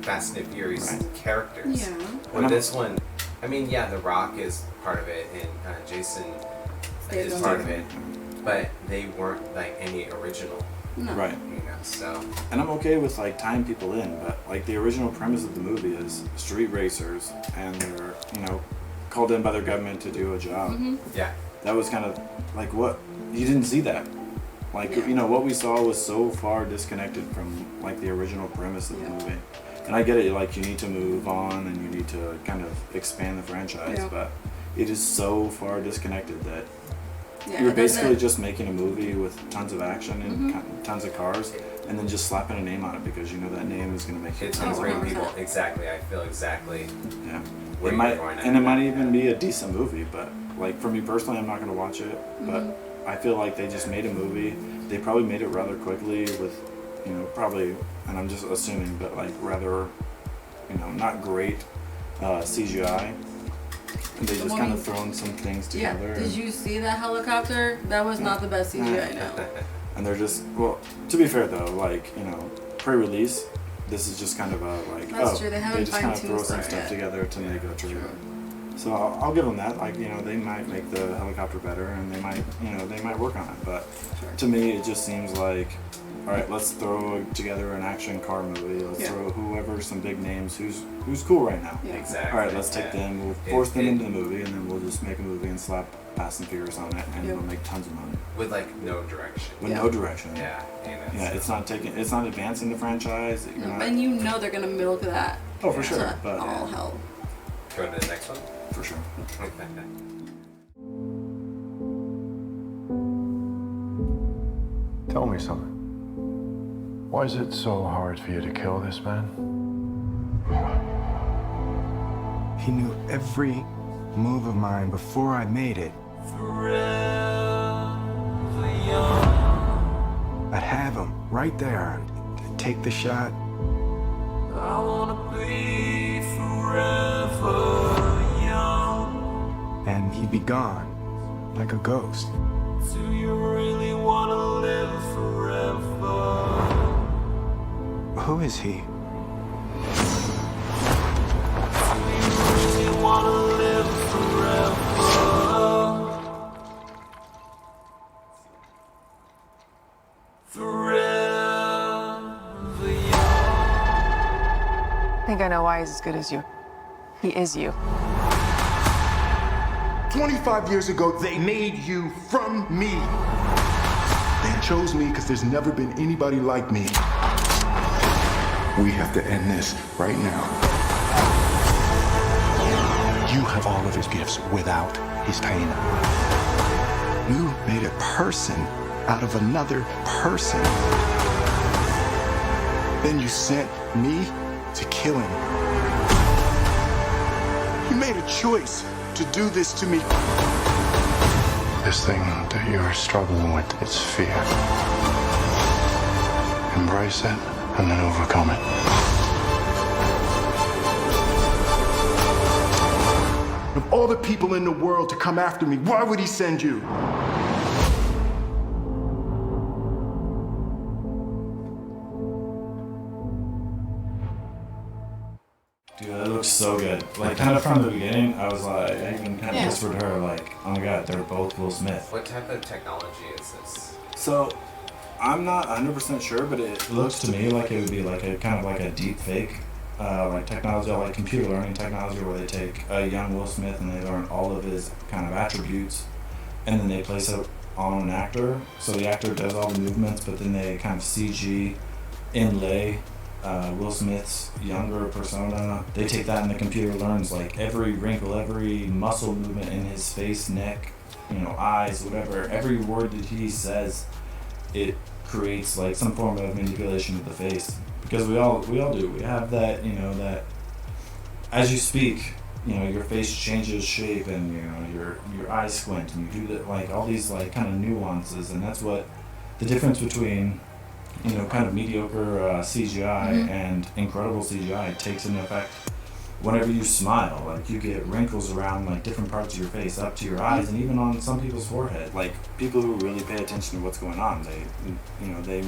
Fast and Furious characters. Yeah. Where this one, I mean, The Rock is part of it and Jason is part of it, but they weren't any original. No. Right. So. And I'm okay with tying people in, but the original premise of the movie is street racers, and they're called in by their government to do a job. Mm-hmm. Yeah. That was kind of what you didn't see that. What we saw was so far disconnected from the original premise of the movie. And I get it, you need to move on and you need to kind of expand the franchise, but it is so far disconnected that you're basically just making a movie with tons of action and tons of cars, and then just slapping a name on it because that name is going to make It's going to bring people. Exactly. I feel exactly. Yeah. Where It you're might, going at. and it might even be a decent movie, but for me personally, I'm not going to watch it. But I feel like they just made a movie. They probably made it rather quickly with, probably, and I'm just assuming, but rather, not great CGI. And they just kind of thrown some things together. Yeah. Did you see that helicopter? That was not the best CGI. No. And they're just, to be fair though, pre-release, this is just kind of That's true. They haven't just kind of throw fine-tuned some stuff stuff yet. together to make a trailer. So I'll give them that. They might make the helicopter better, and they might work on it. But to me, it just seems like, all right, let's throw together an action car movie. Let's throw whoever some big names who's cool right now. Yeah. Exactly. All right, let's take them. We'll force them into the movie, and then we'll just make a movie and slap Fast and Furious on it, and we'll make tons of money. With no direction. With no direction. Yeah. It's not advancing the franchise. You're not, And they're gonna milk that. Oh, for sure. To But all hell. Go to the next one. For sure. Tell me something. Why is it so hard for you to kill this man? He knew every move of mine before I made it. I'd have him right there. take the shot? I wanna be forever young. And he'd be gone, like a ghost. Do you really wanna live forever? Who is he? Do you really wanna live forever? Forever young. I think I know why he's as good as you. He is you. 25 years ago, they made you from me. They chose me because there's never been anybody like me. We have to end this right now. You have all of his gifts without his pain. You made a person out of another person. Then you sent me to kill him. You made a choice to do this to me. This thing that you're struggling with, it's fear. Embrace it and then overcome it. Of all the people in the world to come after me, why would he send you? Dude, that looks so good. Like, kind of from the beginning, I was like, I even kind of whispered to her, like, oh my god, they're both Will Smith. What type of technology is this? So, I'm not 100% sure, but it looks to me like it would be like a kind of like a deep fake, like technology, like computer learning technology, where they take a young Will Smith and they learn all of his kind of attributes, and then they place it on an actor. So the actor does all the movements, but then they kind of CG inlay Will Smith's younger persona. They take that and the computer learns like every wrinkle, every muscle movement in his face, neck, eyes, whatever. Every word that he says, it creates like some form of manipulation of the face. Because we all do. We have that, that as you speak, your face changes shape and your eyes squint and you do that, like all these like kind of nuances, and that's what the difference between kind of mediocre CGI and incredible CGI takes into effect. Whenever you smile, like you get wrinkles around like different parts of your face, up to your eyes, and even on some people's forehead. Like people who really pay attention to what's going on, they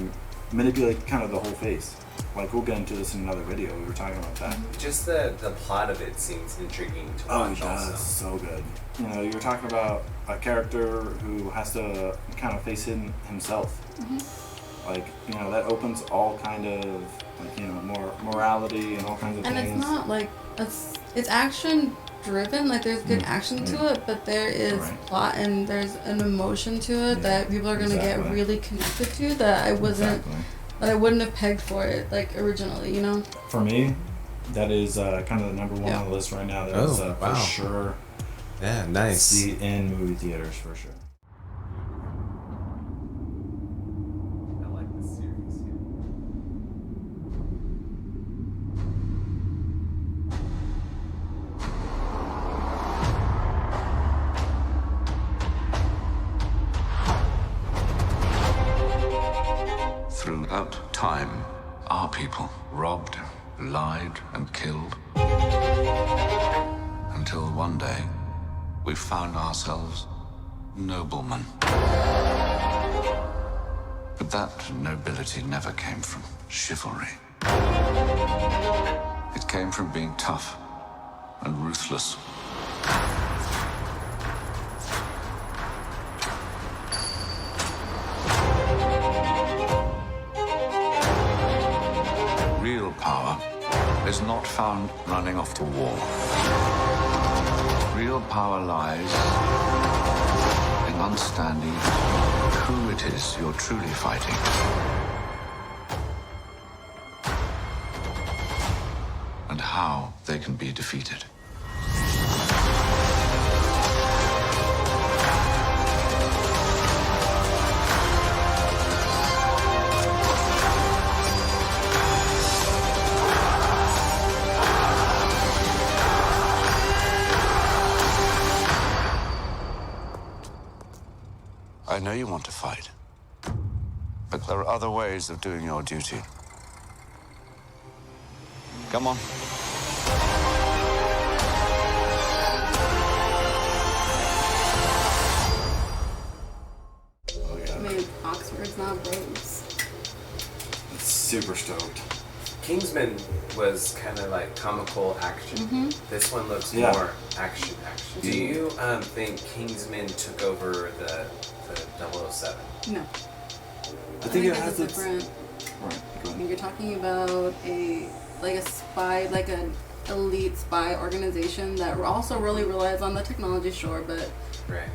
manipulate kind of the whole face. Like we'll get into this in another video. We were talking about that. Just the plot of it seems intriguing to watch. It does. Also. So good. You're talking about a character who has to kind of face himself. Like, that opens all kind of, like, more morality and all kinds of and things. And it's not like, it's action driven, like there's good action to it, but there is plot and there's an emotion to it that people are going to get really connected to that I wasn't, that I wouldn't have pegged for it, like, originally, For me, that is kind of the number one on the list right now. That is for sure. Yeah, nice. See in movie theaters for sure. Throughout time, our people robbed, lied, and killed. Until one day, we found ourselves noblemen. But that nobility never came from chivalry. It came from being tough and ruthless. Real power is not found running off to war. Real power lies in understanding who it is you're truly fighting. And how they can be defeated. I know you want to fight, but there are other ways of doing your duty. Come on. I mean, Oxford's not Rhodes. Super stoked. Kingsman was kind of like comical action. This one looks more action. Do you think Kingsman took over the 007? No. I think it it's has its. different. Right. Go ahead. You're talking about a spy, like an elite spy organization that also really relies on the technology, sure, but Right.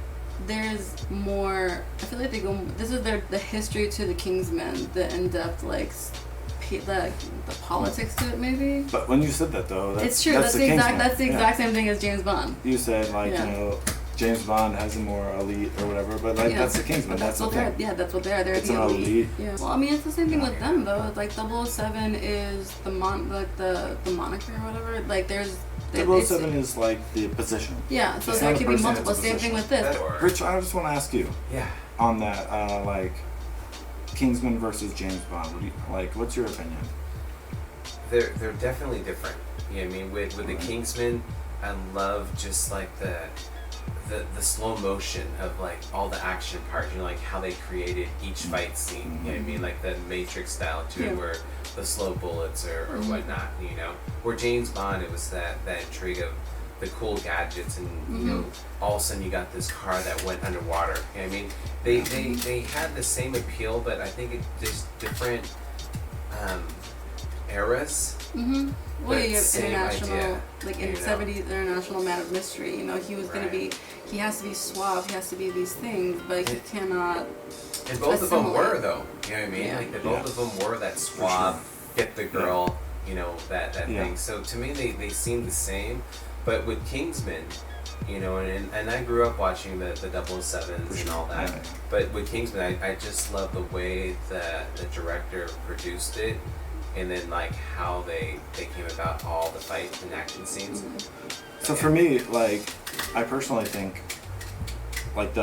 there's more. I feel like they go. This is the history to the Kingsmen, the in-depth the politics to it, maybe. But when you said that though, It's true. That's the exact same thing as James Bond. You said James Bond has a more elite or whatever, but that's the Kingsman. That's what they're. Yeah, that's what they are. They're It's the an elite. elite. Yeah. Well, I mean, it's the same thing with them though. Like 007 is the moniker or whatever. Like there's. 007 is like the position. Yeah, so It's there not a could be person, multiple. it's a Same thing with this. Rich, I just want to ask you. Yeah. On that, like Kingsman versus James Bond. What's your opinion? They're definitely different. You know what I mean? With the Kingsman, I love just like the slow motion of like all the action part. You know, like how they created each fight scene. You know what I mean? Like the Matrix style too, where the slow bullets or whatnot. You know, where James Bond, it was that intrigue of the cool gadgets and you know, all of a sudden you got this car that went underwater. You know what I mean? They had the same appeal, but I think there's different eras. Well, you have same international, idea, like in the 70s, International Man of Mystery. You know, he was gonna be, he has to be suave, he has to be these things, but he cannot. And both of them assimilate. were though. You know what I mean? Yeah. Like both of them were that suave, get the girl, you know, that thing. So to me, they seem the same, but with Kingsman, you know, and I grew up watching the 007s and all that. But with Kingsman, I just love the way that the director produced it. And then like how they came about all the fights and action scenes. So for me, like I personally think like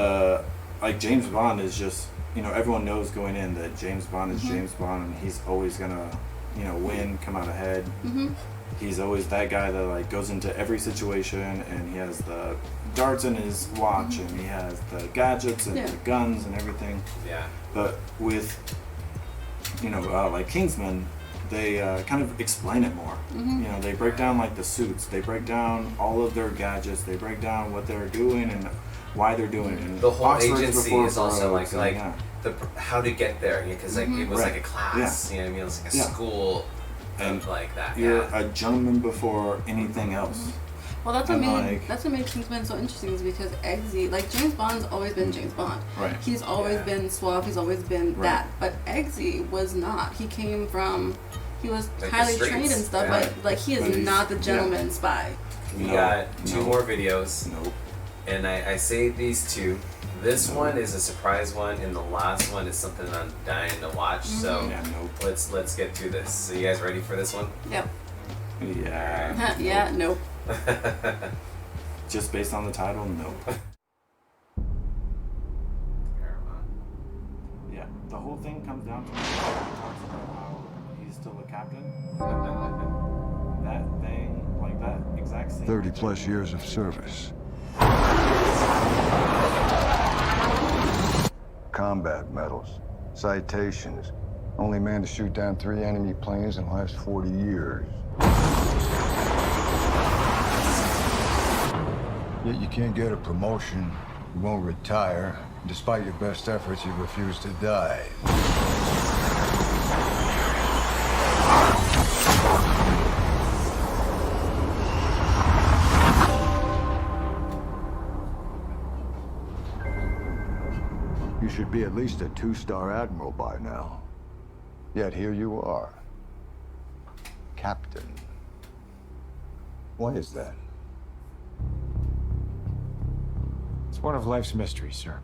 James Bond is just, you know, everyone knows going in that James Bond is James Bond and he's always gonna, you know, win, come out ahead. He's always that guy that like goes into every situation and he has the darts in his watch and he has the gadgets and the guns and everything. Yeah. But with, you know, like Kingsman, they kind of explain it more. You know, they break down like the suits, they break down all of their gadgets, they break down what they're doing and why they're doing it. And the whole Oxford's agency before is also Rhodes, like yeah. the how to get there, because like it was like a class. You know what I mean? It was like a school and like that. You're a gentleman before anything else. Well, that's And, what like- made Kingsman so interesting is because Eggsy, like James Bond's always been James Bond. Right. He's always been suave. He's always been that. But Eggsy was not. He came from. He was Like the highly streets. trained and stuff, Yeah. but like he But is he's- not the gentleman spy. We got two more videos. Nope. And I saved these two. This one is a surprise one, and the last one is something I'm dying to watch. So let's get to this. So you guys ready for this one? Yep. Yeah. Yeah. Nope. Just based on the title, nope. Yeah, the whole thing comes down to he talks about how he's still a captain. That thing, like that exact same. 30 plus years of service. Combat medals, citations. Only man to shoot down 3 enemy planes in the last 40 years. Yet you can't get a promotion, you won't retire. Despite your best efforts, you refuse to die. You should be at least a 2-star admiral by now. Yet here you are. Captain. Why is that? It's one of life's mysteries, sir.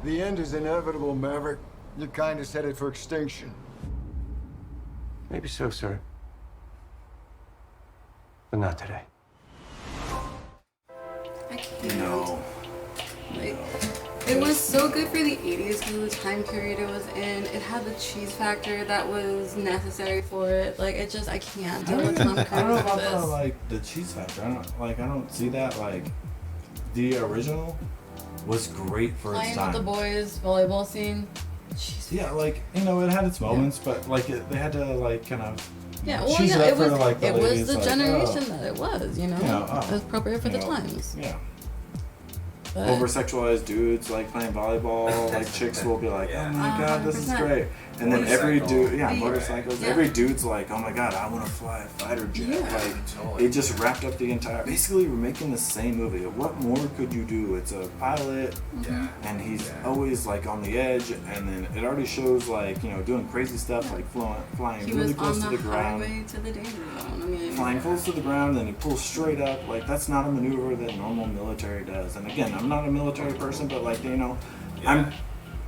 The end is inevitable, Maverick. Your kind is headed for extinction. Maybe so, sir. But not today. I can't. No. Like, it was so good for the 80s because of the time period it was in. It had the cheese factor that was necessary for it. Like, it just, I can't deal with Tom Cruise I don't know with about this. like the cheese factor. I don't see that. Like the original was great for its Playing time. with the boys, volleyball scene. Jeez. Yeah, like it had its moments, but like they had to like kind of Yeah, well, cheese yeah, it it up was, for like the it was ladies, the like, generation oh. that it was, you know? Yeah, It was appropriate for the you know, times. Yeah. But- Over sexualized dudes like playing volleyball, like chicks will be like, oh my god, this is 100%. great. And then every dude, yeah, Yeah. motorcycles, Yeah. every dude's like, oh my god, I want to fly a fighter jet. Yeah. Like, it just wrapped up the entire. Basically, we're making the same movie. What more could you do? It's a pilot, and he's always like on the edge, and then it already shows like doing crazy stuff like flying He really was close on to the the ground. highway to the danger zone. I mean, Flying close to the ground, then he pulls straight up. Like that's not a maneuver that normal military does. And again, I'm not a military person, but like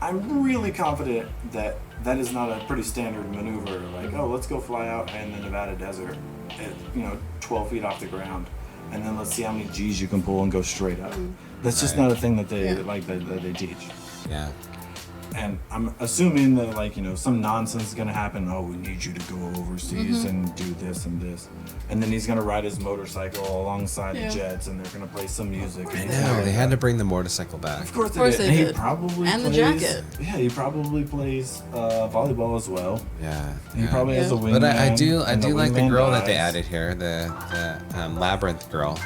I'm really confident that that is not a pretty standard maneuver. Like, oh, let's go fly out in the Nevada desert at 12 feet off the ground, and then let's see how many G's you can pull and go straight up. That's just not a thing that they that they teach. Yeah. And I'm assuming that some nonsense is gonna happen. Oh, we need you to go overseas and do this and this, and then he's gonna ride his motorcycle alongside the jets, and they're gonna play some music. I know, they had to bring the motorcycle back. Of course they And he did. probably And the plays, jacket. Yeah, he probably plays volleyball as well. Yeah. He probably has a wingman. But I do and like the wingman girl that they dies. added here, the Labyrinth girl.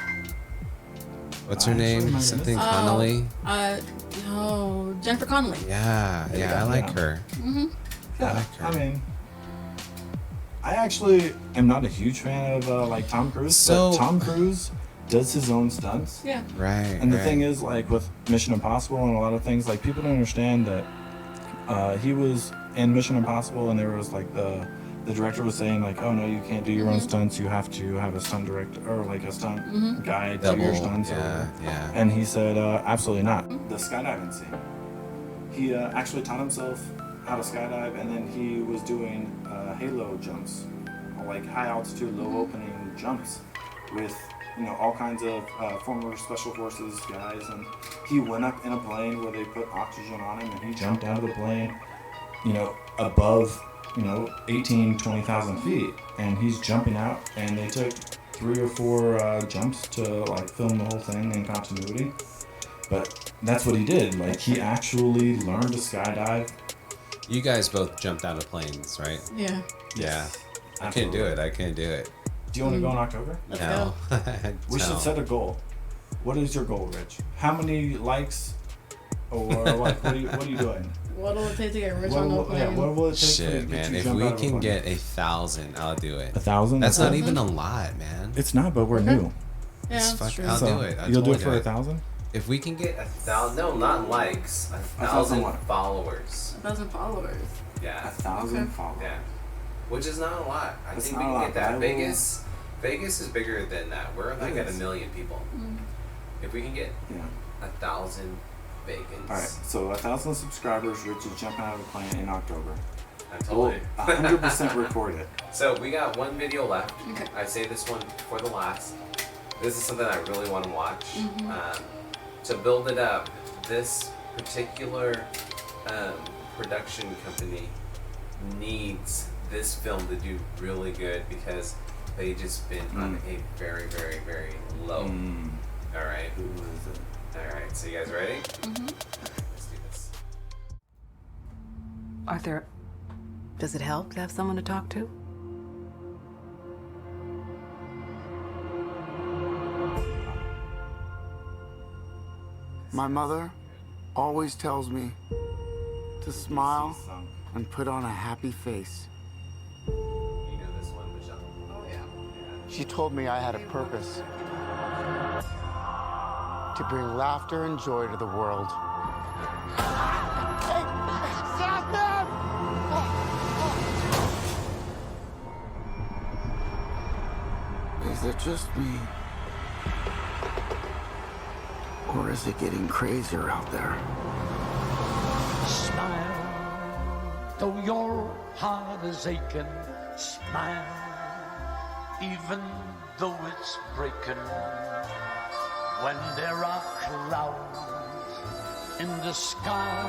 What's her name? Something Connolly? Jennifer Connelly. Yeah, I like her. Mm-hmm. Yeah, I mean, I actually am not a huge fan of Tom Cruise. But Tom Cruise does his own stunts. Yeah. Right. And the thing is, like with Mission Impossible and a lot of things, like people don't understand that he was in Mission Impossible, and there was like the director was saying like, oh no, you can't do your own stunts. You have to have a stunt director or like a stunt guy do your stunts. Yeah. And he said, absolutely not. The skydiving scene. He actually taught himself how to skydive, and then he was doing halo jumps, like high altitude, low opening jumps, with all kinds of former special forces guys. And he went up in a plane where they put oxygen on him, and he jumped out of the plane, above 20,000 feet, and he's jumping out, and they took 3 or 4 jumps to like film the whole thing in continuity. But that's what he did. Like he actually learned to skydive. You guys both jumped out of planes, right? Yeah. Yeah. I can't do it. Do you want to go in October? No. We should set a goal. What is your goal, Rich? How many likes, or like what are you doing? What will it take to get rich on the plane? What will it take Shit, to man. you If jump we out of a can plane? get 1,000, I'll do it. 1,000? That's not even a lot, man. It's not, but we're new. Yeah, that's true. I'll So, do it. you'll do it for 1,000? If we can get 1,000. No, not likes. 1,000 what? followers. 1,000 followers. Yeah. 1,000 followers. Yeah. Which is not a lot. I That's think not we a can lot, get that. but I will- Vegas is bigger than that. We're like at 1 million people. If we can get 1,000 Vegans. All right, so 1,000 subscribers. Rich is jumping out of a plane in October. I told you. 100% record it. So we got one video left. Okay. I say this one for the last. This is something I really want to watch. To build it up, this particular production company needs this film to do really good because they just been on a very, very, very low. All right. Who is it? All right. So you guys ready? Let's do this. Arthur, does it help to have someone to talk to? My mother always tells me to smile and put on a happy face. You know this one, Michelle? Oh, yeah. She told me I had a purpose. To bring laughter and joy to the world. Hey, stop them! Is it just me? Or is it getting crazier out there? Smile, though your heart is aching. Smile, even though it's breaking. When there are clouds in the sky,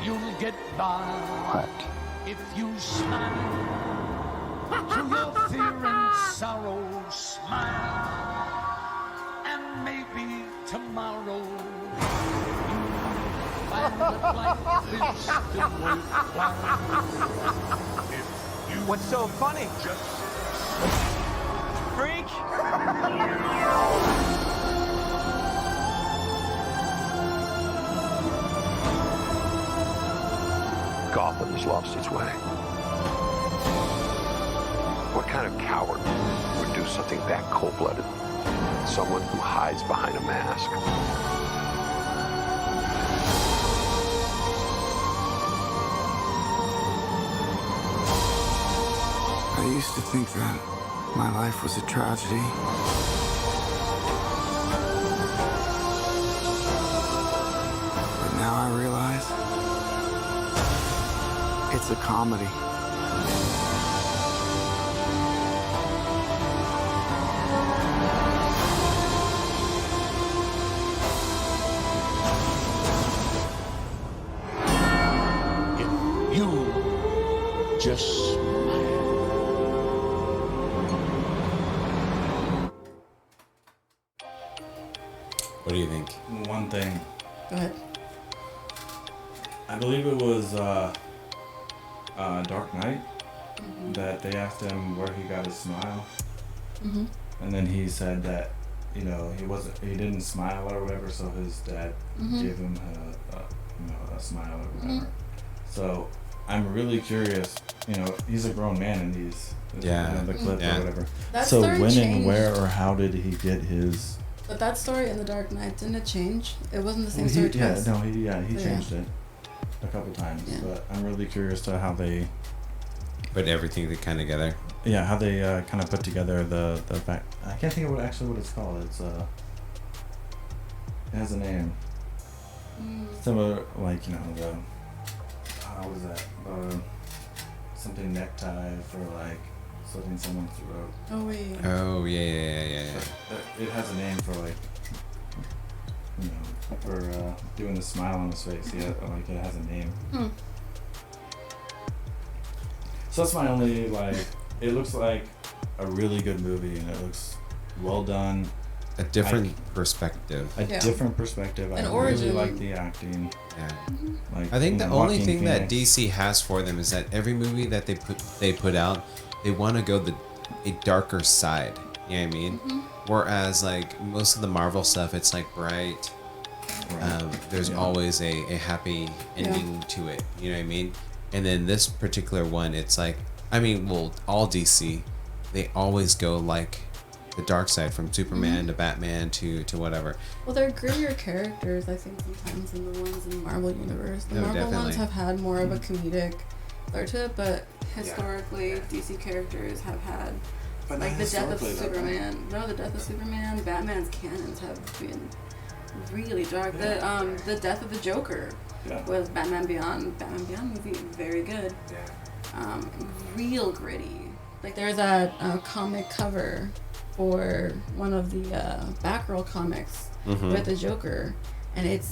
you'll get by. What? If you smile through your fear and sorrow, smile, and maybe tomorrow you'll find that life is still worthwhile. What's so funny? Freak? Gotham has lost its way. What kind of coward would do something that cold-blooded? Someone who hides behind a mask. I used to think that my life was a tragedy. But now I realize it's a comedy. If you just What do you think? One thing. Go ahead. I believe it was Dark Knight that they asked him where he got his smile, and then he said that he didn't smile or whatever, so his dad gave him a smile or whatever. So I'm really curious. He's a grown man in these. The clip or whatever. That so story when changed. and where or how did he get his? But that story in The Dark Knight, didn't it change? It wasn't the same story twice. He changed it a couple times. Yeah. But I'm really curious to how they put everything kind of together. Yeah, how they kind of put together the back. I can't think of what it's called. It's it has a name. Similar, like the what is that? Something necktie for like slitting someone's throat. Oh wait. Oh yeah. It has a name for like for doing the smile on his face. Yeah, like it has a name. So that's my only it looks like a really good movie and it looks well done. A different perspective. Different perspective. An I origin. really like the acting. Yeah. Like I think the only Joaquin thing that Phoenix. DC has for them is that every movie that they put out, they want to go a darker side. You know what I mean? Whereas like most of the Marvel stuff, it's like bright. There's always a happy ending to it. You know what I mean? And then this particular one, it's like, all DC, they always go like the dark side, from Superman to Batman to whatever. Well, they're grittier characters, I think, sometimes than the ones in the Marvel universe. The Marvel definitely. ones have had more of a comedic flair to it, but historically, DC characters have had But like not the death of historically, though. Superman. No, the death of Superman. Batman's canons have been really dark. The death of the Joker was Batman Beyond. Batman Beyond movie, very good. Real gritty. Like there's a comic cover for one of the Batgirl comics with the Joker, and it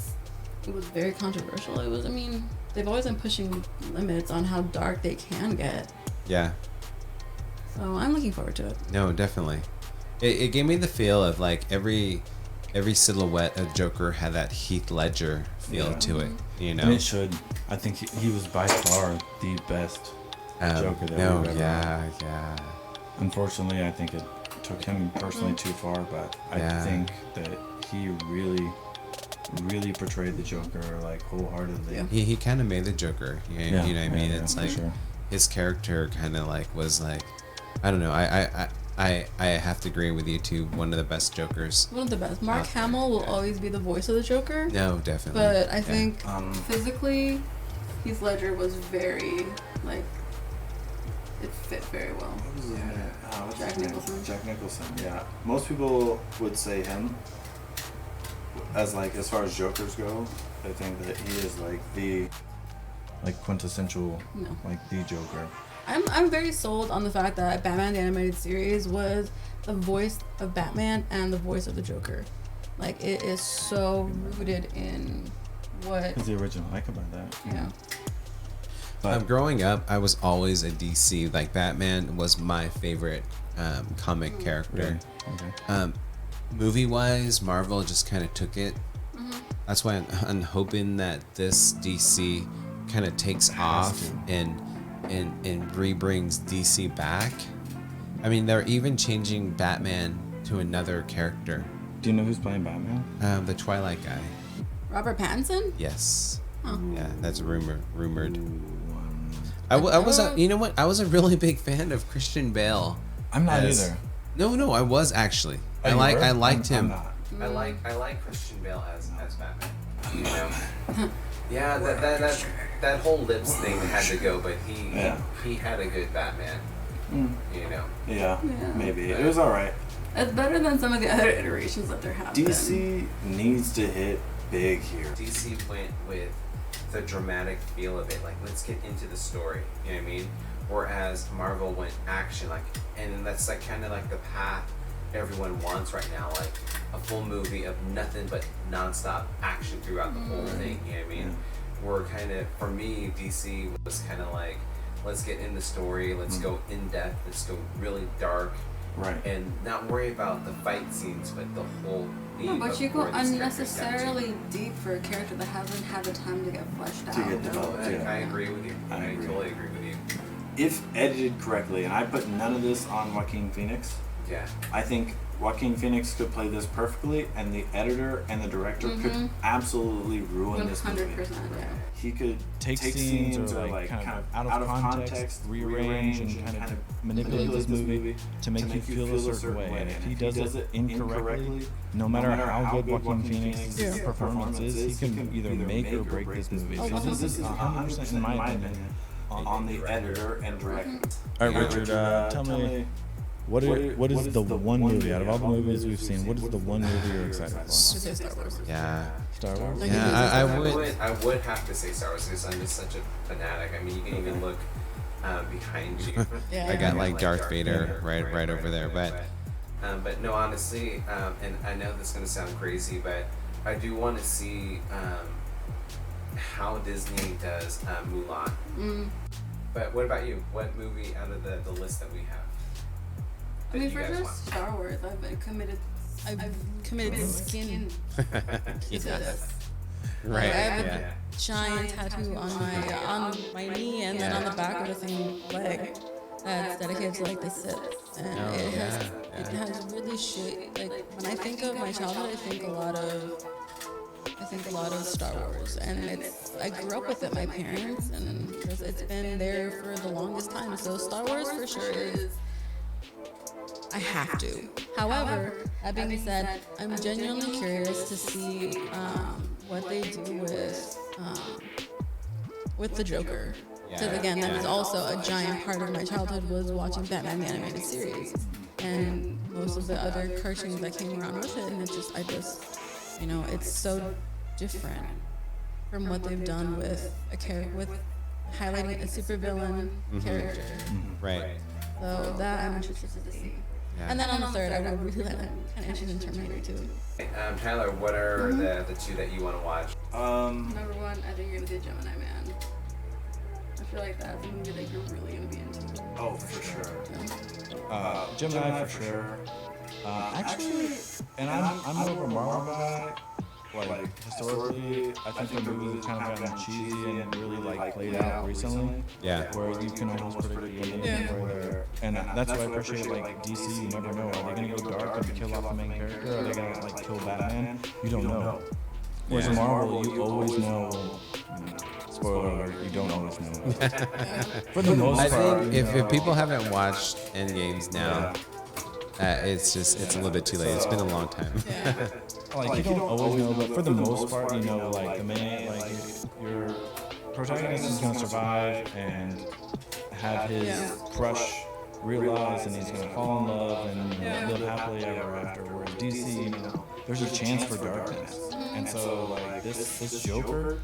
was very controversial. They've always been pushing limits on how dark they can get. Yeah. So I'm looking forward to it. No, definitely. It gave me the feel of like every silhouette of Joker had that Heath Ledger feel to it. And it should. I think he was by far the best Joker that we've ever had. Yeah. Unfortunately, I think it took him personally too far, but I think that he really portrayed the Joker like wholeheartedly. He kind of made the Joker. You know what I mean? It's like sure. his character kind of like was like, I don't know. I have to agree with you too. One of the best Jokers. One of the best. Mark Hamill will always be the voice of the Joker. No, definitely. But I think physically, Heath Ledger was very it fit very well. What was his name? What's Jack his name? Nicholson. Jack Nicholson. Yeah. Most people would say him. as far as Jokers go, I think that he is like the quintessential the Joker. I'm very sold on the fact that Batman the Animated Series was the voice of Batman and the voice of the Joker. Like, it is so rooted in what... It's the original. I could buy that. Yeah. Growing up, I was always a DC. Like, Batman was my favorite comic character. Really? Okay. Movie-wise, Marvel just kind of took it. That's why I'm hoping that this DC kind of takes off and re-brings DC back. I mean, they're even changing Batman to another character. Do you know who's playing Batman? The Twilight guy. Robert Pattinson? Yes. Oh. Yeah, that's rumored. I was you know what? I was a really big fan of Christian Bale. I'm not either. No, I was actually. Oh, I liked him. I'm not. I like Christian Bale as Batman. You know. Yeah, that whole lips thing had to go, but he had a good Batman. You know. Yeah, maybe it was all right. It's better than some of the other iterations that there have DC needs to hit big here. DC went with the dramatic feel of it, like let's get into the story. You know what I mean? Whereas Marvel went action, and that's kind of like the path everyone wants right now, like a full movie of nothing but nonstop action throughout the whole thing. You know what I mean? We're kind of, for me, DC was kind of like, let's get in the story, let's go in depth, let's go really dark, right? And not worry about the fight scenes, but the whole. No, but you go unnecessarily deep for a character that hasn't had the time to get fleshed out. I agree with you. I totally agree with you. If edited correctly, and I put none of this on Joaquin Phoenix. Yeah. I think Joaquin Phoenix could play this perfectly, and the editor and the director could absolutely ruin this movie. 100%. Yeah. He could take scenes or like kind of out of context, rearrange and kind of manipulate this movie to make you feel a certain way. And if he does it incorrectly, no matter how good Joaquin Phoenix's performance is, he can either make or break this movie. So this is 100% in my opinion on the editor and director. All right, Richard, tell me. What is the one movie out of all the movies we've seen? What is the one movie you're excited for? Star Wars. Yeah. Star Wars. Yeah, I would have to say Star Wars because I'm just such a fanatic. I mean, you can even look behind you. I got like Darth Vader right over there, but no, honestly, and I know this is gonna sound crazy, but I do want to see how Disney does Mulan. But what about you? What movie out of the list that we have? I mean, for just Star Wars, I've committed skin to this. Right. I have a giant tattoo on my knee and then on the back of the same leg that's dedicated to like the Sith, and it has really shaped. Like when I think of my childhood, I think a lot of Star Wars, and I grew up with it. My parents, and it's been there for the longest time. So Star Wars for sure is. I have to. However, that being said, I'm genuinely curious to see what they do with the Joker. Because again, that is also a giant part of my childhood was watching Batman the Animated Series, and most of the other cartoons that came around with it. And it's so different from what they've done with with highlighting a supervillain character. Right. So that I'm interested to see. Yeah. And then on the third, I would really like kind of interested in Terminator 2. Tyler, what are the two that you want to watch? Number one, I think you're gonna do Gemini Man. I feel like that's a movie that you're really gonna be into. Oh, for sure. Yeah. Gemini for sure. Actually, and I'm more of a Marvel guy. Like historically, I think the movies have kind of gotten cheesy and really like played out recently. Yeah. Where you can almost predict the ending. And that's why I appreciate like DC. You never know. Are they gonna go dark and kill off the main character? Or are they gonna like kill Batman? You don't know. Whereas in Marvel, you always know. Spoiler alert, you don't always know. For the most part, I think if people haven't watched Endgames now, it's a little bit too late. It's been a long time. Like you don't always know, but for the most part, you know, like the main, like your protagonist is gonna survive and have his crush realize and he's gonna fall in love and live happily ever after. Whereas DC, there's a chance for darkness. And so like this Joker,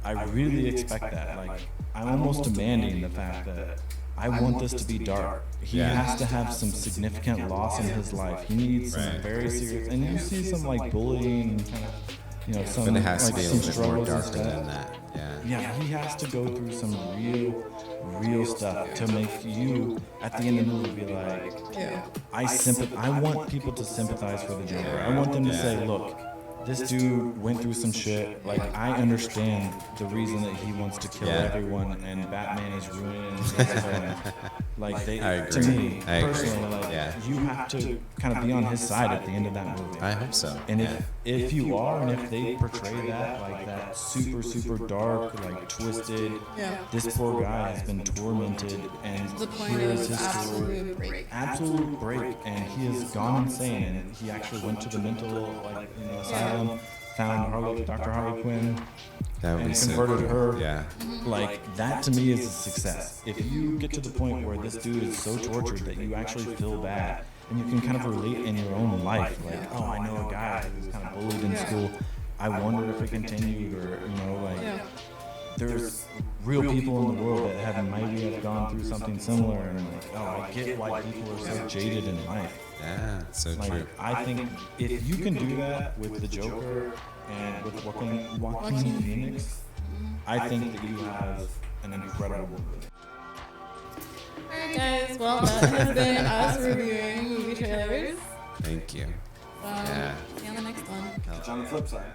I really expect that. Like I'm almost demanding the fact that I want this to be dark. He has to have some significant loss in his life. He needs some very serious, and you see some like bullying, kind of, some But it has like to be a some little bit more struggles and darker stuff. than that. Yeah, he has to go through some real stuff to make you, at the end of the movie, be like, I want people to sympathize for the Joker. I want them to say, look, this dude went through some shit. Like, I understand the reason that he wants to kill everyone, and Batman is ruining his life. Like, to me, personally, you have to kind of be on his side at the end of that movie. I hope so. And if you are, and if they portray that, like that super dark, like twisted, this poor guy has been tormented, and here is his story. Absolute break. And he has gone insane, and he actually went to the mental, asylum, found Dr. Harley Quinn, and converted her. Like, that to me is a success. If you get to the point where this dude is so tortured that you actually feel bad, and you can kind of relate in your own life, like, oh, I know a guy who's kind of bullied in school. I wonder if it continued, or there's real people in the world that maybe have gone through something similar, and like, oh, I get why people are so jaded in life. Yeah, so true. I think if you can do that with the Joker and with Joaquin Phoenix, I think that you have an incredible movie. Alright guys, well that has been us reviewing movie trailers. Thank you. See you on the next one. Catch you on the flip side.